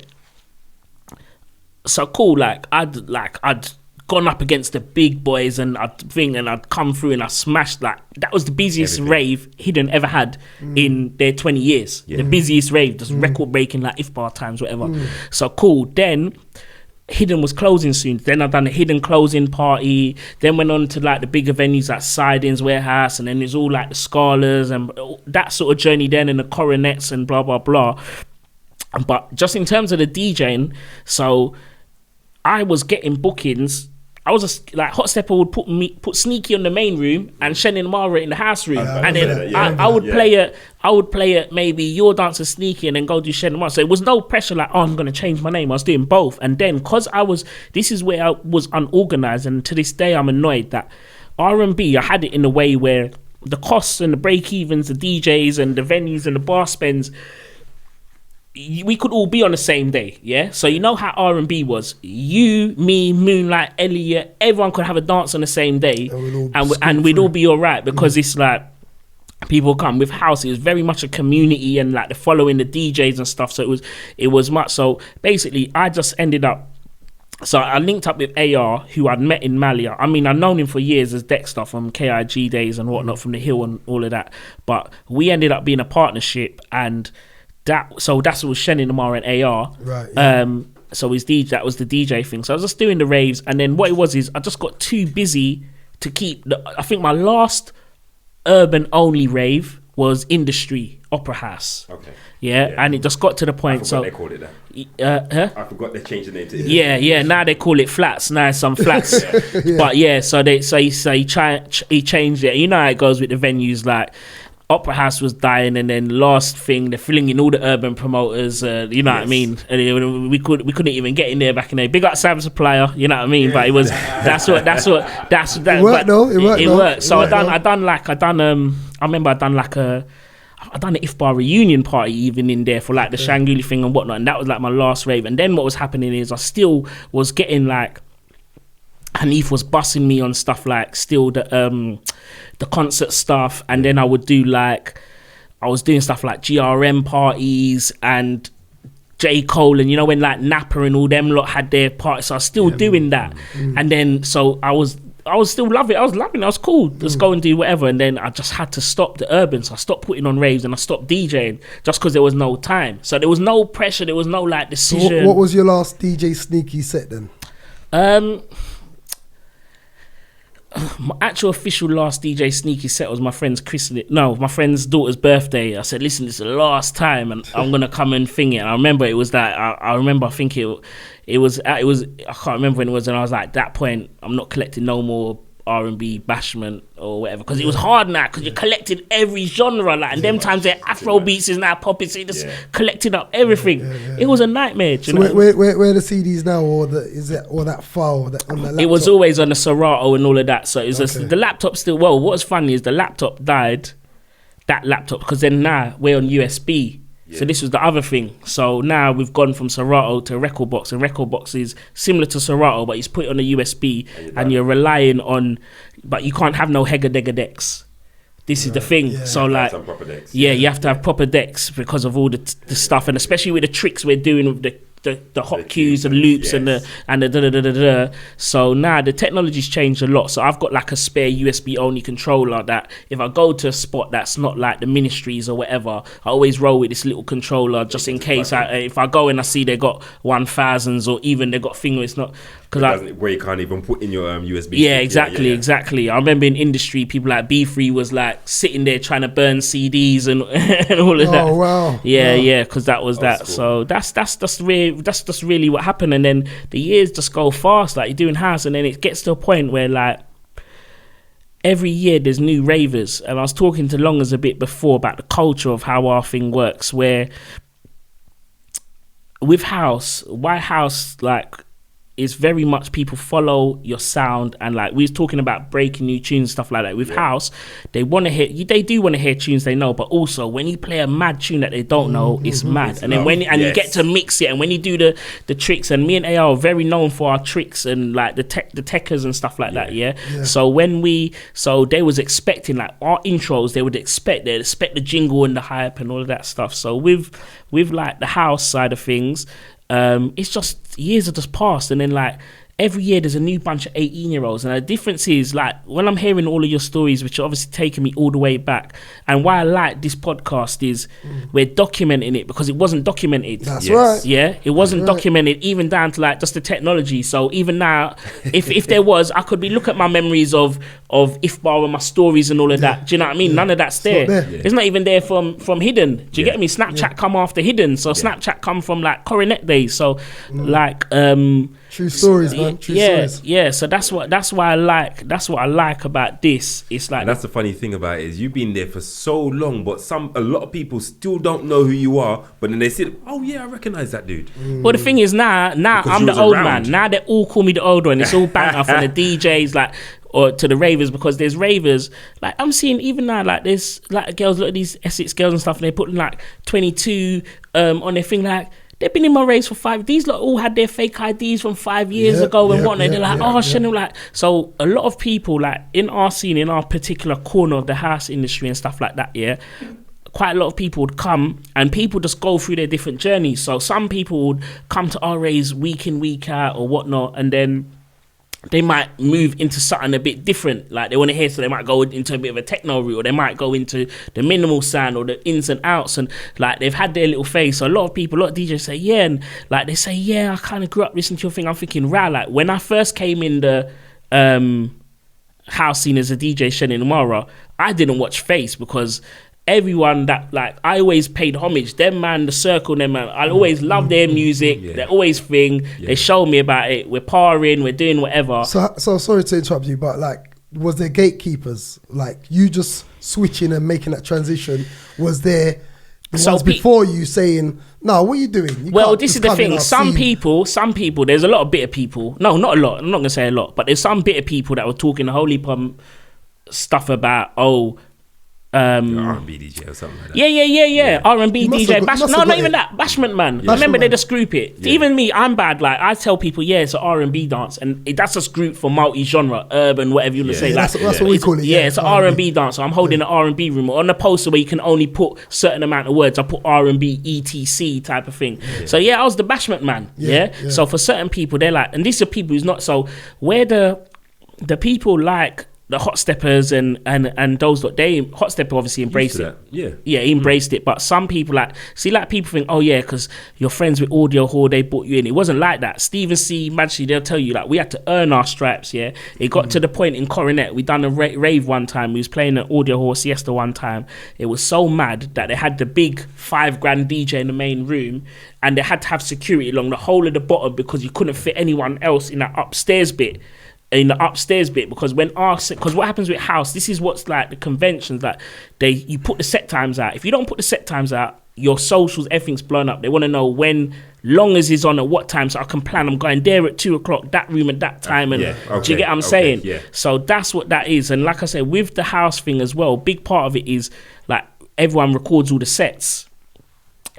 So cool. Like I'd gone up against the big boys and I'd come through and I smashed. Like that was the busiest rave Hidden ever had in their 20 years. The busiest rave, just record breaking, like Ifbar times, whatever. So cool. Then Hidden was closing soon. Then I've done a Hidden closing party. Then went on to like the bigger venues like Sidings Warehouse, and then there's all like the Scalas and that sort of journey. Then and the Coronets and blah blah blah. But just in terms of the DJing, so I was getting bookings. I was just like Hot Stepper would put Sneaky on the main room and Shenin Amara in the house room, and then I would play it maybe Your Dancer Sneaky and then go do Shenin Amara. So it was no pressure like, oh, I'm gonna change my name. I was doing both, and then because this is where I was unorganized, and to this day I'm annoyed that R&B I had it in a way where the costs and the break evens, the DJs and the venues and the bar spends, we could all be on the same day, yeah? So you know how R&B was? You, me, Moonlight, Elliot, everyone could have a dance on the same day and we'd all be all right because it's like people come with house. It was very much a community and like the following the DJs and stuff. So it was much. So basically I just ended up, so I linked up with AR, who I'd met in Malia. I mean, I'd known him for years as Dexter from KIG days and whatnot, from the Hill and all of that. But we ended up being a partnership, and that's what was Shenin Amara and AR. Right. Yeah. So that was the DJ thing. So I was just doing the raves, and then what it was is I just got too busy to keep. I think my last urban only rave was Industry Opera House. Okay. Yeah, and it just got to the point. I forgot they called it that. I forgot they changed the name to Industry. Yeah. Now they call it Flats. Now it's some Flats. But yeah, so he changed it. You know how it goes with the venues, like Opera House was dying, and then last thing they're filling in all the urban promoters. You know what I mean? And we couldn't even get in there back in there. Big up Sam Supplier, you know what I mean? But it was that's what. It worked though. It worked. So I remember I done an Ifbar reunion party even in there for like the Shanguli thing and whatnot, and that was like my last rave. And then what was happening is I still was getting like, Hanif was bussing me on stuff like still the concert stuff, and then I was doing stuff like GRM parties and J. Cole, and you know when like Napa and all them lot had their parties, so I was still doing that. And then so I was still loving it. I was loving it. I was cool. Just go and do whatever. And then I just had to stop the urban. So I stopped putting on raves and I stopped DJing just because there was no time. So there was no pressure. There was no like decision. So what was your last DJ Sneaky set then? My actual official last DJ Sneaky set was my friend's daughter's birthday. I said, listen, this is the last time and I'm going to come and thing it. And I remember it was that, I think it was, I can't remember when it was, and I was like, at that point, I'm not collecting no more R&B bashment or whatever, because it was hard now, because you collected every genre, like, and them times they're Afro beats is now popping, so you just collecting up everything. It was a nightmare. So where are the CDs now, or that file on the laptop? It was always on the Serato and all of that. So it was just, the laptop still. Well, what's funny is the laptop died. That laptop, because then now we're on USB. So this was the other thing. So now we've gone from Serato to Record Box, and Record Box is similar to Serato, but it's put it on a USB, and you're relying on, but you can't have no Hega decks. This is the thing. Yeah. So like, you have to have proper decks because of all the stuff, and especially with the tricks we're doing with the hot cues and loops and the da. So now the technology's changed a lot. So I've got like a spare USB only controller that if I go to a spot that's not like the Ministries or whatever, I always roll with this little controller just in case. If I go and I see they got 1000s or even they got finger, it's not where you can't even put in your USB. Yeah, exactly. I remember in Industry, people like B3 was like sitting there trying to burn CDs and all of that. Oh wow. Yeah, because that was that. Cool. So that's just really what happened. And then the years just go fast. Like you're doing house, and then it gets to a point where like every year there's new ravers. And I was talking to Longers a bit before about the culture of how our thing works. Where with house, why house like it's very much people follow your sound, and like we was talking about breaking new tunes, stuff like that. With house, they want to hear, they do want to hear tunes they know, but also when you play a mad tune that they don't know, it's mad. And then you get to mix it, and when you do the tricks, and me and AR are very known for our tricks and like the techers and stuff like that. Yeah. So they was expecting like our intros, they'd expect the jingle and the hype and all of that stuff. So with like the house side of things, it's just years have just passed, and then like every year there's a new bunch of 18-year-olds, and the difference is like when I'm hearing all of your stories, which are obviously taking me all the way back, and why I like this podcast is we're documenting it because it wasn't documented. That's right. Yeah, it wasn't documented even down to like just the technology. So even now, if there was, I could be look at my memories of Ifbar and my stories and all of that. Do you know what I mean? None of that's there. It's not even there from Hidden. Do you get me? Snapchat come after Hidden, so Snapchat come from like Coronet days. So like true stories, man. True stories. Yeah. So that's what I like about this. It's like, and that's the funny thing about it is you've been there for so long, but a lot of people still don't know who you are. But then they say, "Oh yeah, I recognize that dude." Well, the thing is now I'm the old man. Now they all call me the old one. It's all banter from the DJs like, or to the ravers, because there's ravers like I'm seeing even now, like there's like girls, look at these Essex girls and stuff, and they put like 22 on their thing, like they've been in my raves for 5. These lot all had their fake IDs from 5 years ago and whatnot. They're like, Shenin, like, so a lot of people like in our scene, in our particular corner of the house industry and stuff like that, quite a lot of people would come, and people just go through their different journeys. So some people would come to our raves week in, week out or whatnot, and then they might move into something a bit different, like they want to hear, so they might go into a bit of a techno route, or they might go into the minimal sound or the ins and outs, and like they've had their little phase. So a lot of DJs say and like they say I kind of grew up listening to your thing. I'm thinking, right, like when I first came in the house scene as a DJ, Shenin Amara, I didn't watch Face because everyone that like I always paid homage, them man, the circle, them man, I always love their music. They always thing. They show me about it. We're partying, we're doing whatever. So sorry to interrupt you, but like, was there gatekeepers? Like you just switching and making that transition? Was there ones before you saying, "No, what are you doing?" This is the thing. Some people. There's a lot of bitter people. No, not a lot. I'm not gonna say a lot, but there's some bitter people that were talking the holy stuff about R&B DJ or something like that. Yeah. R&B DJ. Not even that. Bashment man. Remember, they just group it. Yeah. Even me, I'm bad. Like I tell people, it's an R&B dance, and that's just group for multi-genre, urban, whatever you want to say. That's what we call it. It's an R&B dance. So I'm holding an R&B room on the poster where you can only put certain amount of words. I put R&B, ETC type of thing. Yeah. So I was the Bashment man. Yeah. So for certain people, they're like, and these are people who's not. So where the people like the Hot Steppers and those that Hot Stepper obviously embraced it. He embraced it. But some people people think, because you're friends with Audio Hall, they brought you in. It wasn't like that. Stephen C. Majesty, they'll tell you like we had to earn our stripes. It got to the point in Coronet, we done a rave one time. We was playing at Audio Hall Siesta one time. It was so mad that they had the big $5,000 DJ in the main room, and they had to have security along the whole of the bottom because you couldn't fit anyone else in that upstairs bit. Because what happens with house, this is what's like the conventions, like you put the set times out. If you don't put the set times out, your socials, everything's blown up. They want to know when Longers is on at what time, so I can plan. I'm going there at 2:00, that room at that time, and do you get what I'm saying? Yeah. So that's what that is. And like I said, with the house thing as well, big part of it is like everyone records all the sets.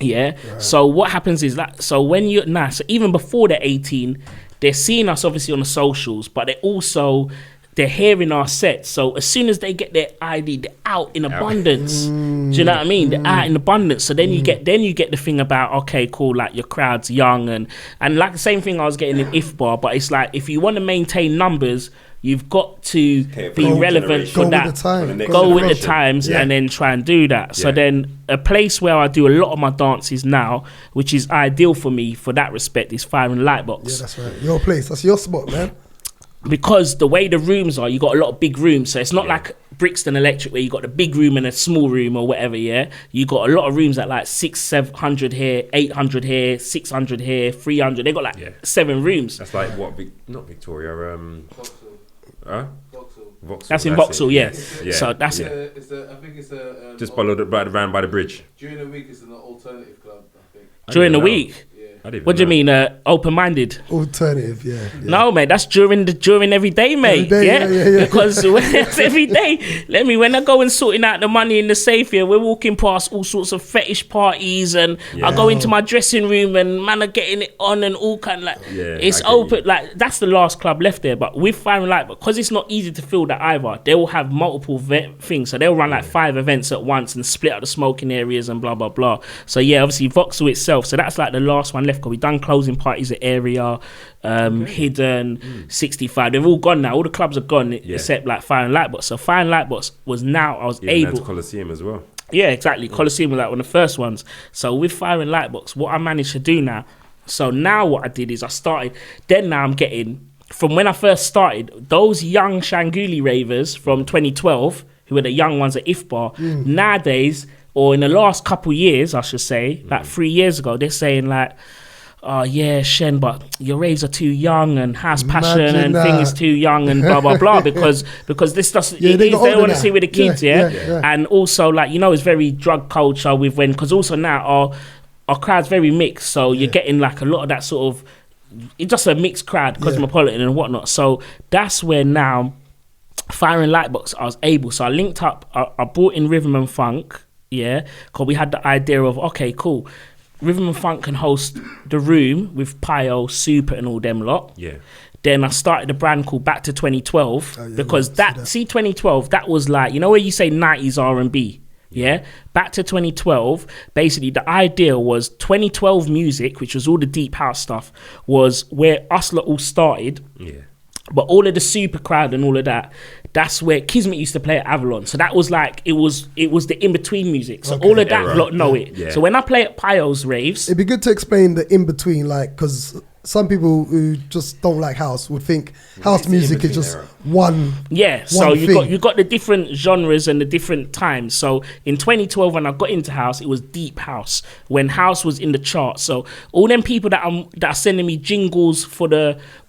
Right. So what happens is that so when you're so even before they're 18, they're seeing us obviously on the socials, but they're hearing our sets. So as soon as they get their ID, they're out in abundance. Do you know what I mean? They're out in abundance. So then you get the thing about, okay, cool, like your crowd's young and like the same thing I was getting in Ifbar, but it's like if you want to maintain numbers, you've got to be relevant for that. Go with the times and then try and do that. So then a place where I do a lot of my dances now, which is ideal for me for that respect, is Fire and Lightbox. Yeah, that's right. Your place. That's your spot, man. Because the way the rooms are, you got a lot of big rooms. So it's not like Brixton Electric where you got the big room and a small room or whatever, You got a lot of rooms at like 600-700 here, 800 here, 600 here, 300. They got like 7 rooms. That's like what? Not Victoria. Vauxhall. That's in Vauxhall, yeah. So that's it. I think it's a just around by the bridge. During the week, it's an alternative club. I think. During the week. What do you mean, open-minded? Alternative, yeah. No, mate, that's during every day, mate. Every day, yeah. Because it's every day. When I go and sorting out the money in the safe here, we're walking past all sorts of fetish parties, and I go into my dressing room, and man are getting it on, and all kind of it's open. Like that's the last club left there. But with Fire and Light, because it's not easy to fill that either, they will have multiple things. So they'll run like 5 events at once and split up the smoking areas and blah blah blah. So yeah, obviously Vauxhall itself. So that's like the last one left. Because we done closing parties at Area, Hidden, 65. They've all gone now. All the clubs are gone except like Fire and Lightbox. So Fire and Lightbox was now I was able. Coliseum as well. Yeah, exactly. Coliseum was like one of the first ones. So with Fire and Lightbox, what I managed to do now. So now what I did is I started. Then now I'm getting from when I first started those young Shanguli ravers from 2012 who were the young ones at IFBAR. Nowadays, or in the last couple years, I should say, like 3 years ago, they're saying like, oh yeah, Shen, but your raves are too young and House Passion and thing is too young and blah blah blah because this doesn't they want to see with the kids, and also like it's very drug culture with because also now our crowd's very mixed, so you're getting like a lot of that sort of it's just a mixed crowd, cosmopolitan and whatnot. So that's where now Fire and Lightbox I was able. So I linked up. I brought in Rhythm and Funk, because we had the idea of okay, cool. Rhythm and Funk can host the room with Pio, Super and all them lot. Yeah. Then I started a brand called Back to 2012 because that 2012, that was like, where you say 90s R&B. Yeah. Back to 2012, basically the idea was 2012 music, which was all the deep house stuff, was where us lot all started. Yeah. But all of the super crowd and all of that, that's where Kismet used to play at Avalon. So that was like, it was the in-between music. So all of that lot know it. Yeah. So when I play at Pio's raves... It'd be good to explain the in-between, like, because some people who just don't like house would think house music is just one so thing. you got the different genres and the different times. So in 2012 when I got into house, it was deep house when house was in the charts. So all them people that are sending me jingles for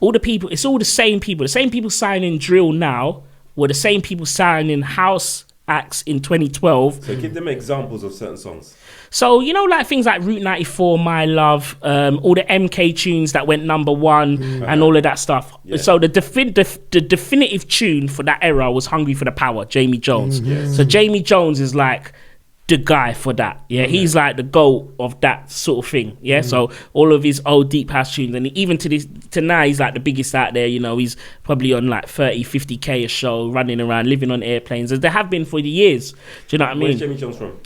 all the people, it's all the same people signing drill now were the same people signing house acts in 2012. So give them examples of certain songs. So, like things like Route 94, My Love, all the MK tunes that went number 1 and all of that stuff. Yeah. So the definitive tune for that era was Hungry for the Power, Jamie Jones. So Jamie Jones is like the guy for that. Yeah, he's like the GOAT of that sort of thing. Yeah, so all of his old deep house tunes, and even to now, he's like the biggest out there. He's probably on like 30, 50K a show, running around, living on airplanes, as they have been for the years. Do you know what I mean? Where's Jamie Jones from?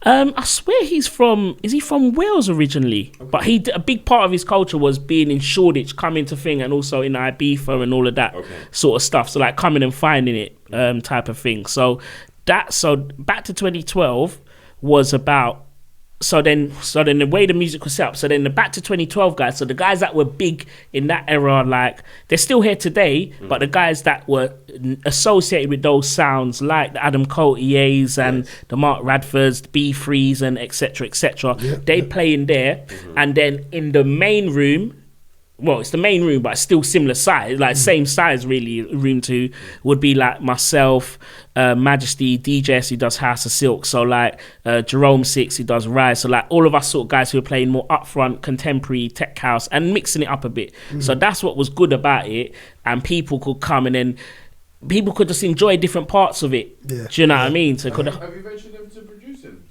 I swear is he from Wales originally? Okay. But a big part of his culture was being in Shoreditch, coming to thing, and also in Ibiza and all of that sort of stuff. So like coming and finding it type of thing. So Back to 2012 was about so then the way the music was set up. So then the Back to 2012 guys, so the guys that were big in that era, like they're still here today, but the guys that were associated with those sounds, like the Adam Cotiers and the Mark Radfords, the B3s and etc., they play in there, and then in the main room. Well, it's the main room, but it's still similar size, like same size really, room 2, would be like myself, Majesty, DJS who does House of Silk, so like Jerome 6 who does Rise, so like all of us sort of guys who are playing more upfront, contemporary, tech house and mixing it up a bit. So that's what was good about it, and people could come and then people could just enjoy different parts of it. Do you know what I mean? So have you ventured into producing?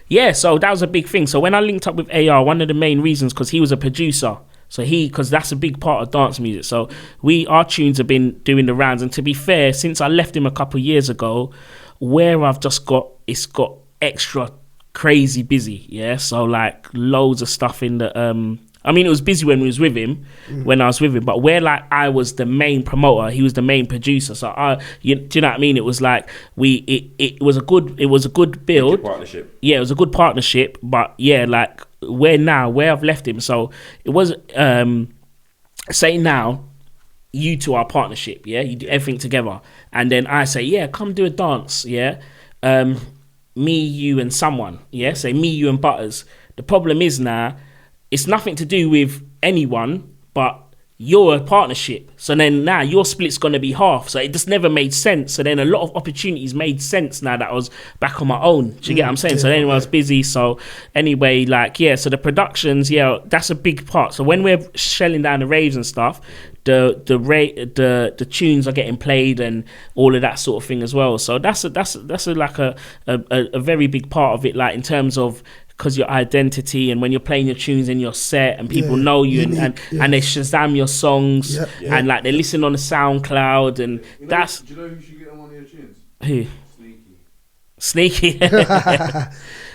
Yeah, so that was a big thing. So when I linked up with AR, one of the main reasons, because he was a producer. So because that's a big part of dance music. So our tunes have been doing the rounds. And to be fair, since I left him a couple of years ago, where I've just it's got extra crazy busy. Yeah. So like loads of stuff in the, it was busy when we was with him, when I was with him, but where like I was the main promoter, he was the main producer. So do you know what I mean? It was like it was a good build. Partnership. Yeah, it was a good partnership, but yeah, like where I've left him. So it was say now you two are partnership, yeah, you do everything together, and then I say, yeah, come do a dance, yeah, me, you and someone, yeah, say me, you and Butters. The problem is now it's nothing to do with anyone, but you're a partnership. So then now your split's going to be half. So it just never made sense. So then a lot of opportunities made sense now that I was back on my own. Do you get what I'm saying? So then I was busy. So anyway, like, yeah, so the productions, yeah, that's a big part. So when we're shelling down the raves and stuff, the tunes are getting played and all of that sort of thing as well. So that's a very big part of it, like in terms of, because your identity, and when you're playing your tunes in your set and people know you, and they Shazam your songs, and like they listen on the SoundCloud, and Do you know who should get on one of your tunes? Who? Sneaky. A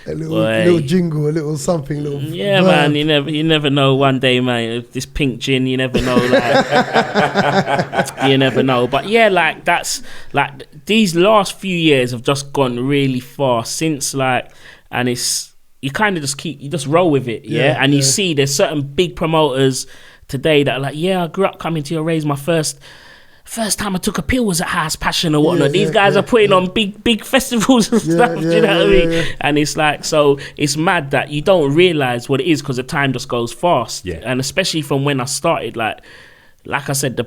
little jingle, a little something, a little yeah, verb. man. You never know. One day, man, this pink gin. You never know. Like, you never know. But yeah, like that's like these last few years have just gone really far since like, and it's. You kind of just roll with it, and you see there's certain big promoters today that are like, I grew up coming to your raves. My first time I took a pill was at House Passion or whatnot. These guys are putting on big festivals and stuff. Do you know what I mean? Yeah. And it's like, so it's mad that you don't realize what it is because the time just goes fast. Yeah. And especially from when I started, like I said, the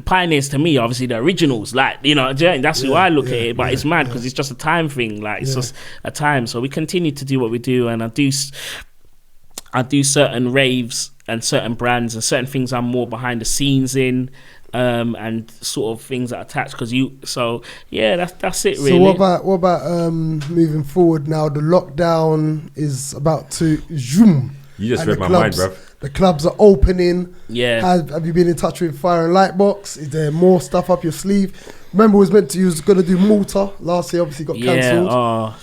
pioneers to me, obviously the originals, like, you know, that's who I look at it. But it's mad because it's just a time thing, like it's just a time. So we continue to do what we do, and I do certain raves and certain brands and certain things I'm more behind the scenes in, and sort of things that attach. That's it really. So what about moving forward now? The lockdown is about to zoom. You just read my mind, bro. The clubs are opening. Yeah. Have you been in touch with Fire and Lightbox? Is there more stuff up your sleeve? Remember, you was going to do Malta last year. Obviously, got cancelled.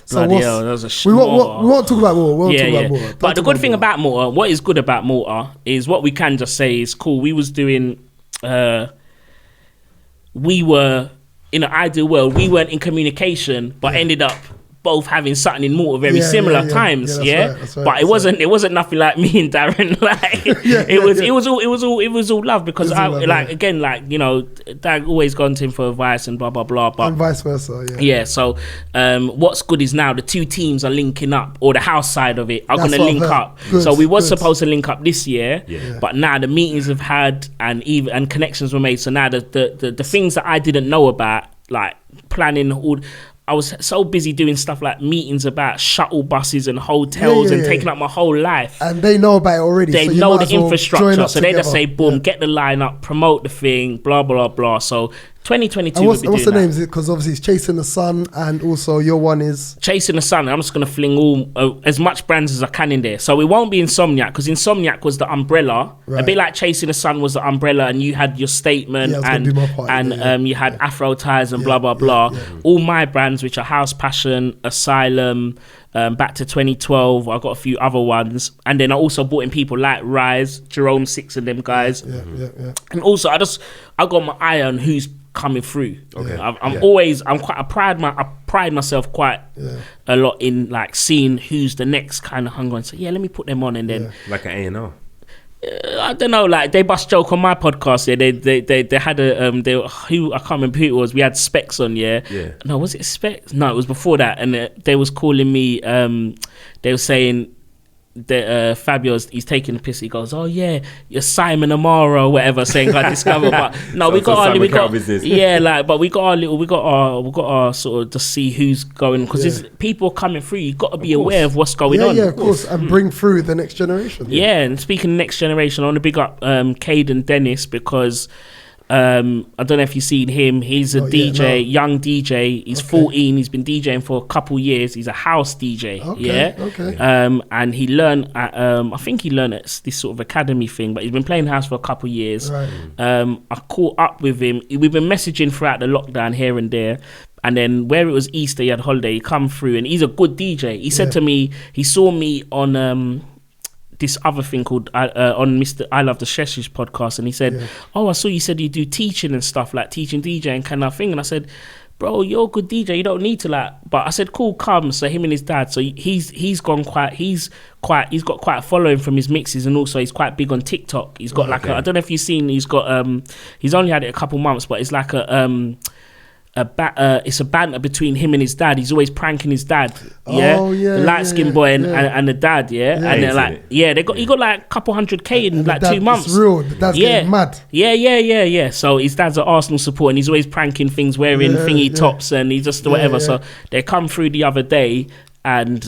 Bloody hell, that was a we won't talk about Malta. But the good thing about Malta, what is good about Malta, is what we can just say is cool. We was doing. We were in an ideal world. We weren't in communication, but ended up both having something in Malta very similar times, That's right, but it wasn't nothing like me and Darren. Like it was all love, because again, like, you know, Dag always gone to him for advice and blah blah blah, but and vice versa. So what's good is now the two teams are linking up, or the house side of it are going to link up. So we was supposed to link up this year, but now the meetings have had and connections were made. So now the things that I didn't know about, like planning all. I was so busy doing stuff like meetings about shuttle buses and hotels and taking up my whole life. And they know about it already. They know the infrastructure. So they just say, boom, get the line up, promote the thing, blah, blah, blah. So 2022 and what's the name? Because obviously it's Chasing the Sun, and also your one is Chasing the Sun. I'm just going to fling all as much brands as I can in there. So it won't be Insomniac, because Insomniac was the umbrella. A bit like Chasing the Sun was the umbrella, and you had your Statement and you had Afro Ties and blah, blah, blah. All my brands, which are House Passion, Asylum, back to 2012. I got a few other ones, and then I also brought in people like Rise, Jerome Six, and them guys. And also I got my eye on who's coming through. I pride myself quite a lot in like seeing who's the next kind of hunger, and say, let me put them on, and then like an A&R. I don't know, like they bust joke on my podcast. They had a I can't remember who it was. We had Specs on, No, was it Specs? No, it was before that, and they was calling me. They were saying that Fabio's, he's taking the piss. He goes, "Oh yeah, you're Simon Amara or whatever," saying I discovered. But no, we got our sort of to see who's going, because there's people coming through. You got to be aware of what's going on. Yeah, of course, and bring through the next generation. Yeah, and speaking of next generation, I want to big up Caden Dennis, because I don't know if you've seen him. He's a DJ, young DJ. He's 14. He's been DJing for a couple years. He's a house DJ. And he learned at, I think he learned at this sort of academy thing, but he's been playing house for a couple years. I caught up with him. We've been messaging throughout the lockdown here and there. And then where it was Easter, he had holiday, he come through, and he's a good DJ. He said to me, he saw me on this other thing called on Mr. I Love the Sheshish podcast, and he said, "Oh, I saw you said you do teaching and stuff, like teaching DJing kind of thing." And I said, "Bro, you're a good DJ. You don't need to like." But I said, "Cool, come." So him and his dad. So he's got quite a following from his mixes, and also he's quite big on TikTok. He's got I don't know if you've seen. He's got he's only had it a couple months, but it's like it's a banter between him and his dad. He's always pranking his dad. Yeah, Oh, yeah, the light skinned boy and the dad. Yeah, and they're Hates like, it. yeah, he got like a couple 100K in And like the dad, 2 months. It's real. The dad's getting mad. Yeah. So his dad's an Arsenal supporter, and he's always pranking things, wearing thingy tops, and he just whatever. yeah. So they come through the other day, and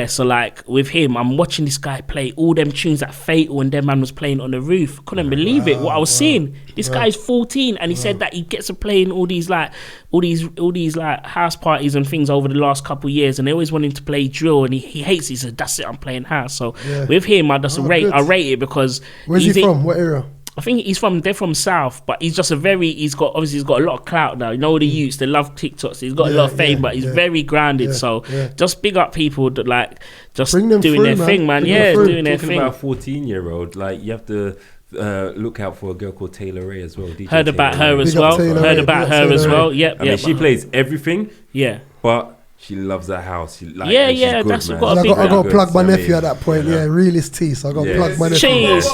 so like with him, I'm watching this guy play all them tunes that Fatal and them man was playing on the roof. Couldn't believe it. What I was seeing. This guy's 14, and he said that he gets to play in all these like house parties and things over the last couple of years, and they always want him to play drill, and he hates it. He said, "That's it, I'm playing house." So with him, I just rate it because Where's he from? What area? I think they're from South, but he's just he's got a lot of clout now. You know, the youths, they love TikToks. He's got a lot of fame, but he's very grounded. Just big up people that like just doing their thing, man. Doing their Talking thing. about a 14-year-old, like you have to look out for a girl called Taylor Ray as well. DJ Heard about Taylor her Ray. as Big up well. Taylor Heard Ray, about big up her as Taylor well. Ray. Yep. I mean, she plays everything, Yeah. but she loves that house. She, like, Yeah, and she's yeah, good, that's man. got a And big I got to Good, plug my I mean, nephew at that point. Yeah, realist tea. So I got to Yeah. plug my nephew. Cheese,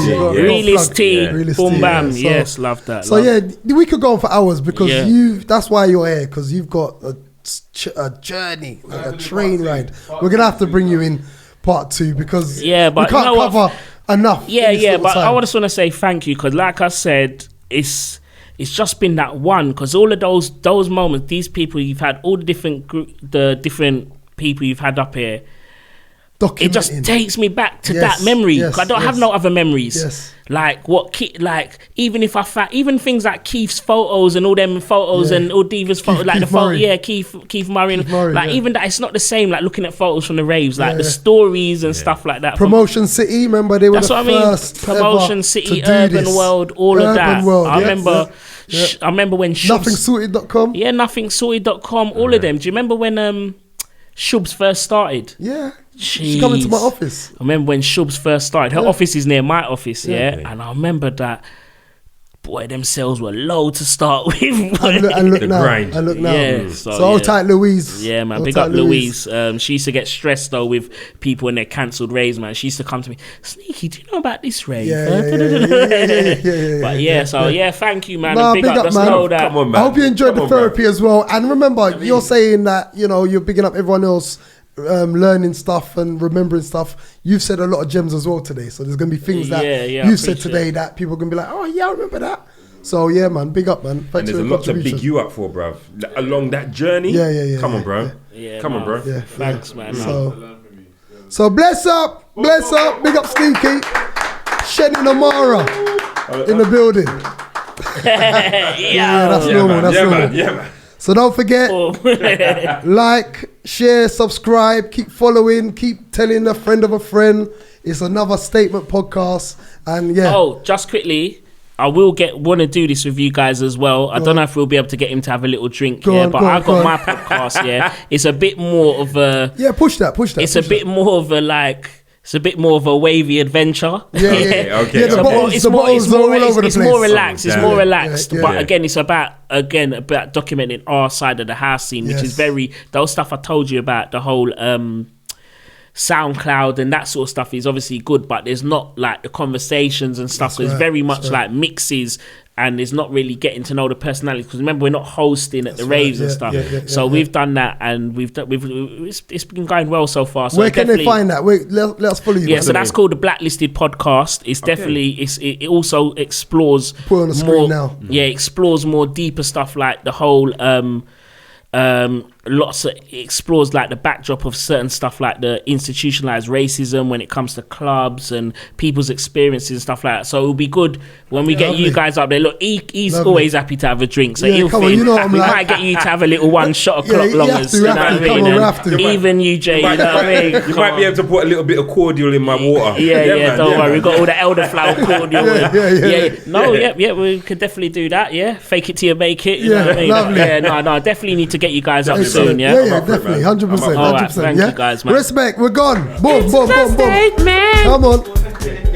Yeah. realist tea, Realist boom tea, bam. yeah. So- Yes, love that. So we could go on for hours because that's why you're here, because you've got a journey, like a train ride. We're gonna have to bring you in part 2 because but we you can't know what? cover enough. in this little But I time. just want to say thank you because, like I said, it's just been that one because all of those moments, these people you've had, all the different people you've had up here. It just Documenting. takes me back to Yes, that memory. yes, 'Cause I don't have yes. no other memories. Yes. Like even if even things like Keith's photos and all them photos Yeah. and all Diva's photos, like Keith the photo, Murray. Keith Murray, and, Murray, like yeah. even that, it's not the same. Like looking at photos from the raves, like Yeah, the yeah. stories and stuff like that. Promotion City, remember they were That's the what I mean. first Promotion ever City, to do Urban this. World, all of that. Urban World, I yeah, remember. yeah. I remember when Shubs, Nothingsorted.com. yeah, nothingsorted.com, all of them. Do you remember when Shubs first started? Yeah. She come into my Jeez. office. I remember when Shubs first started. Her Yeah. office is near my office, yeah. Okay. And I remember that, boy, them sales were low to start with. And look The now. grind. And look now. Yeah, So so, hold yeah. tight, Louise. Yeah, man, Hold big tight, up Louise. She used to get stressed though with people when they're cancelled raves, man. She used to come to me, Sneaky, do you know about this rave? Yeah, huh?" yeah. But yeah, thank you, man. Nah, and big up, just man. know that. Come on, man. I hope you enjoyed Come the on, therapy as well. And remember, you're saying that, you're bigging up everyone else, learning stuff and remembering stuff. You've said a lot of gems as well today. So there's going to be things that Yeah, you said appreciate today that people are going to be like, oh, yeah, I remember that. So, yeah, man, big up, man. And Thanks there's for a your lot to big contribution. you up for, bruv. Along that journey. Yeah. Come on, bro. Yeah, Come on, no. bro. Yeah, Thanks, man. So bless up. Big up, Sneaky. Shenin Amara in the building. Yeah, that's Yeah, normal. man. That's Yeah, normal. man. Yeah, man. So don't forget, Oh. like, share, subscribe, keep following, keep telling a friend of a friend. It's another Statement podcast. And yeah, Oh, just quickly, I will want to do this with you guys as well. I don't know if we'll be able to get him to have a little drink, Go on, but go on, I go got on. my podcast, yeah. It's a bit more of a, yeah, push that. it's a bit more of a it's a bit more of a wavy adventure. Yeah. Okay. Yeah, the bottles, It's the more, bottles it's are more, all over the it's place. more relaxed. It's Yeah. more relaxed. Yeah. But Yeah. again, it's about documenting our side of the house scene, which Yes. is those stuff I told you about, the whole SoundCloud and that sort of stuff is obviously good, but there's not like the conversations and stuff. So it's right, very that's much right. like mixes, and it's not really getting to know the personalities. Because remember, we're not hosting at the raves and yeah, stuff. yeah, So yeah. we've done that, and it's been going well so far. So Where can they definitely- find that? Wait, let us follow you. Yeah, man. so that's called the Blacklisted Podcast. It's definitely it also explores Put it on the screen more. now. Yeah, explores more deeper stuff like the whole it explores like the backdrop of certain stuff like the institutionalized racism when it comes to clubs and people's experiences and stuff like that. So it'll be good when we get Lovely. you guys up there. Look, he's Lovely. always happy to have a drink, so Yeah, he'll come on, think you know what I'm we like. might get you to have a little one shot Yeah, o'clock you have longers. to, You you know have what I to. mean? Come on, we And have to. even you, Jay, you know what I mean? You might be able to put a little bit of cordial in my water. Yeah, man, don't worry. man. We've got all the elderflower cordial. Yeah. No, yeah, we could definitely do that. Yeah, fake it till you make it. You know Yeah, what I mean? lovely. Yeah, no, definitely need to get you guys up Excellent. soon. Yeah, Yeah. definitely. I'm up for it, man. 100%. All right, 100%. thank Yeah. you guys, man. Respect. We're gone. Boom, boom, boom, boom. Statement. Come on.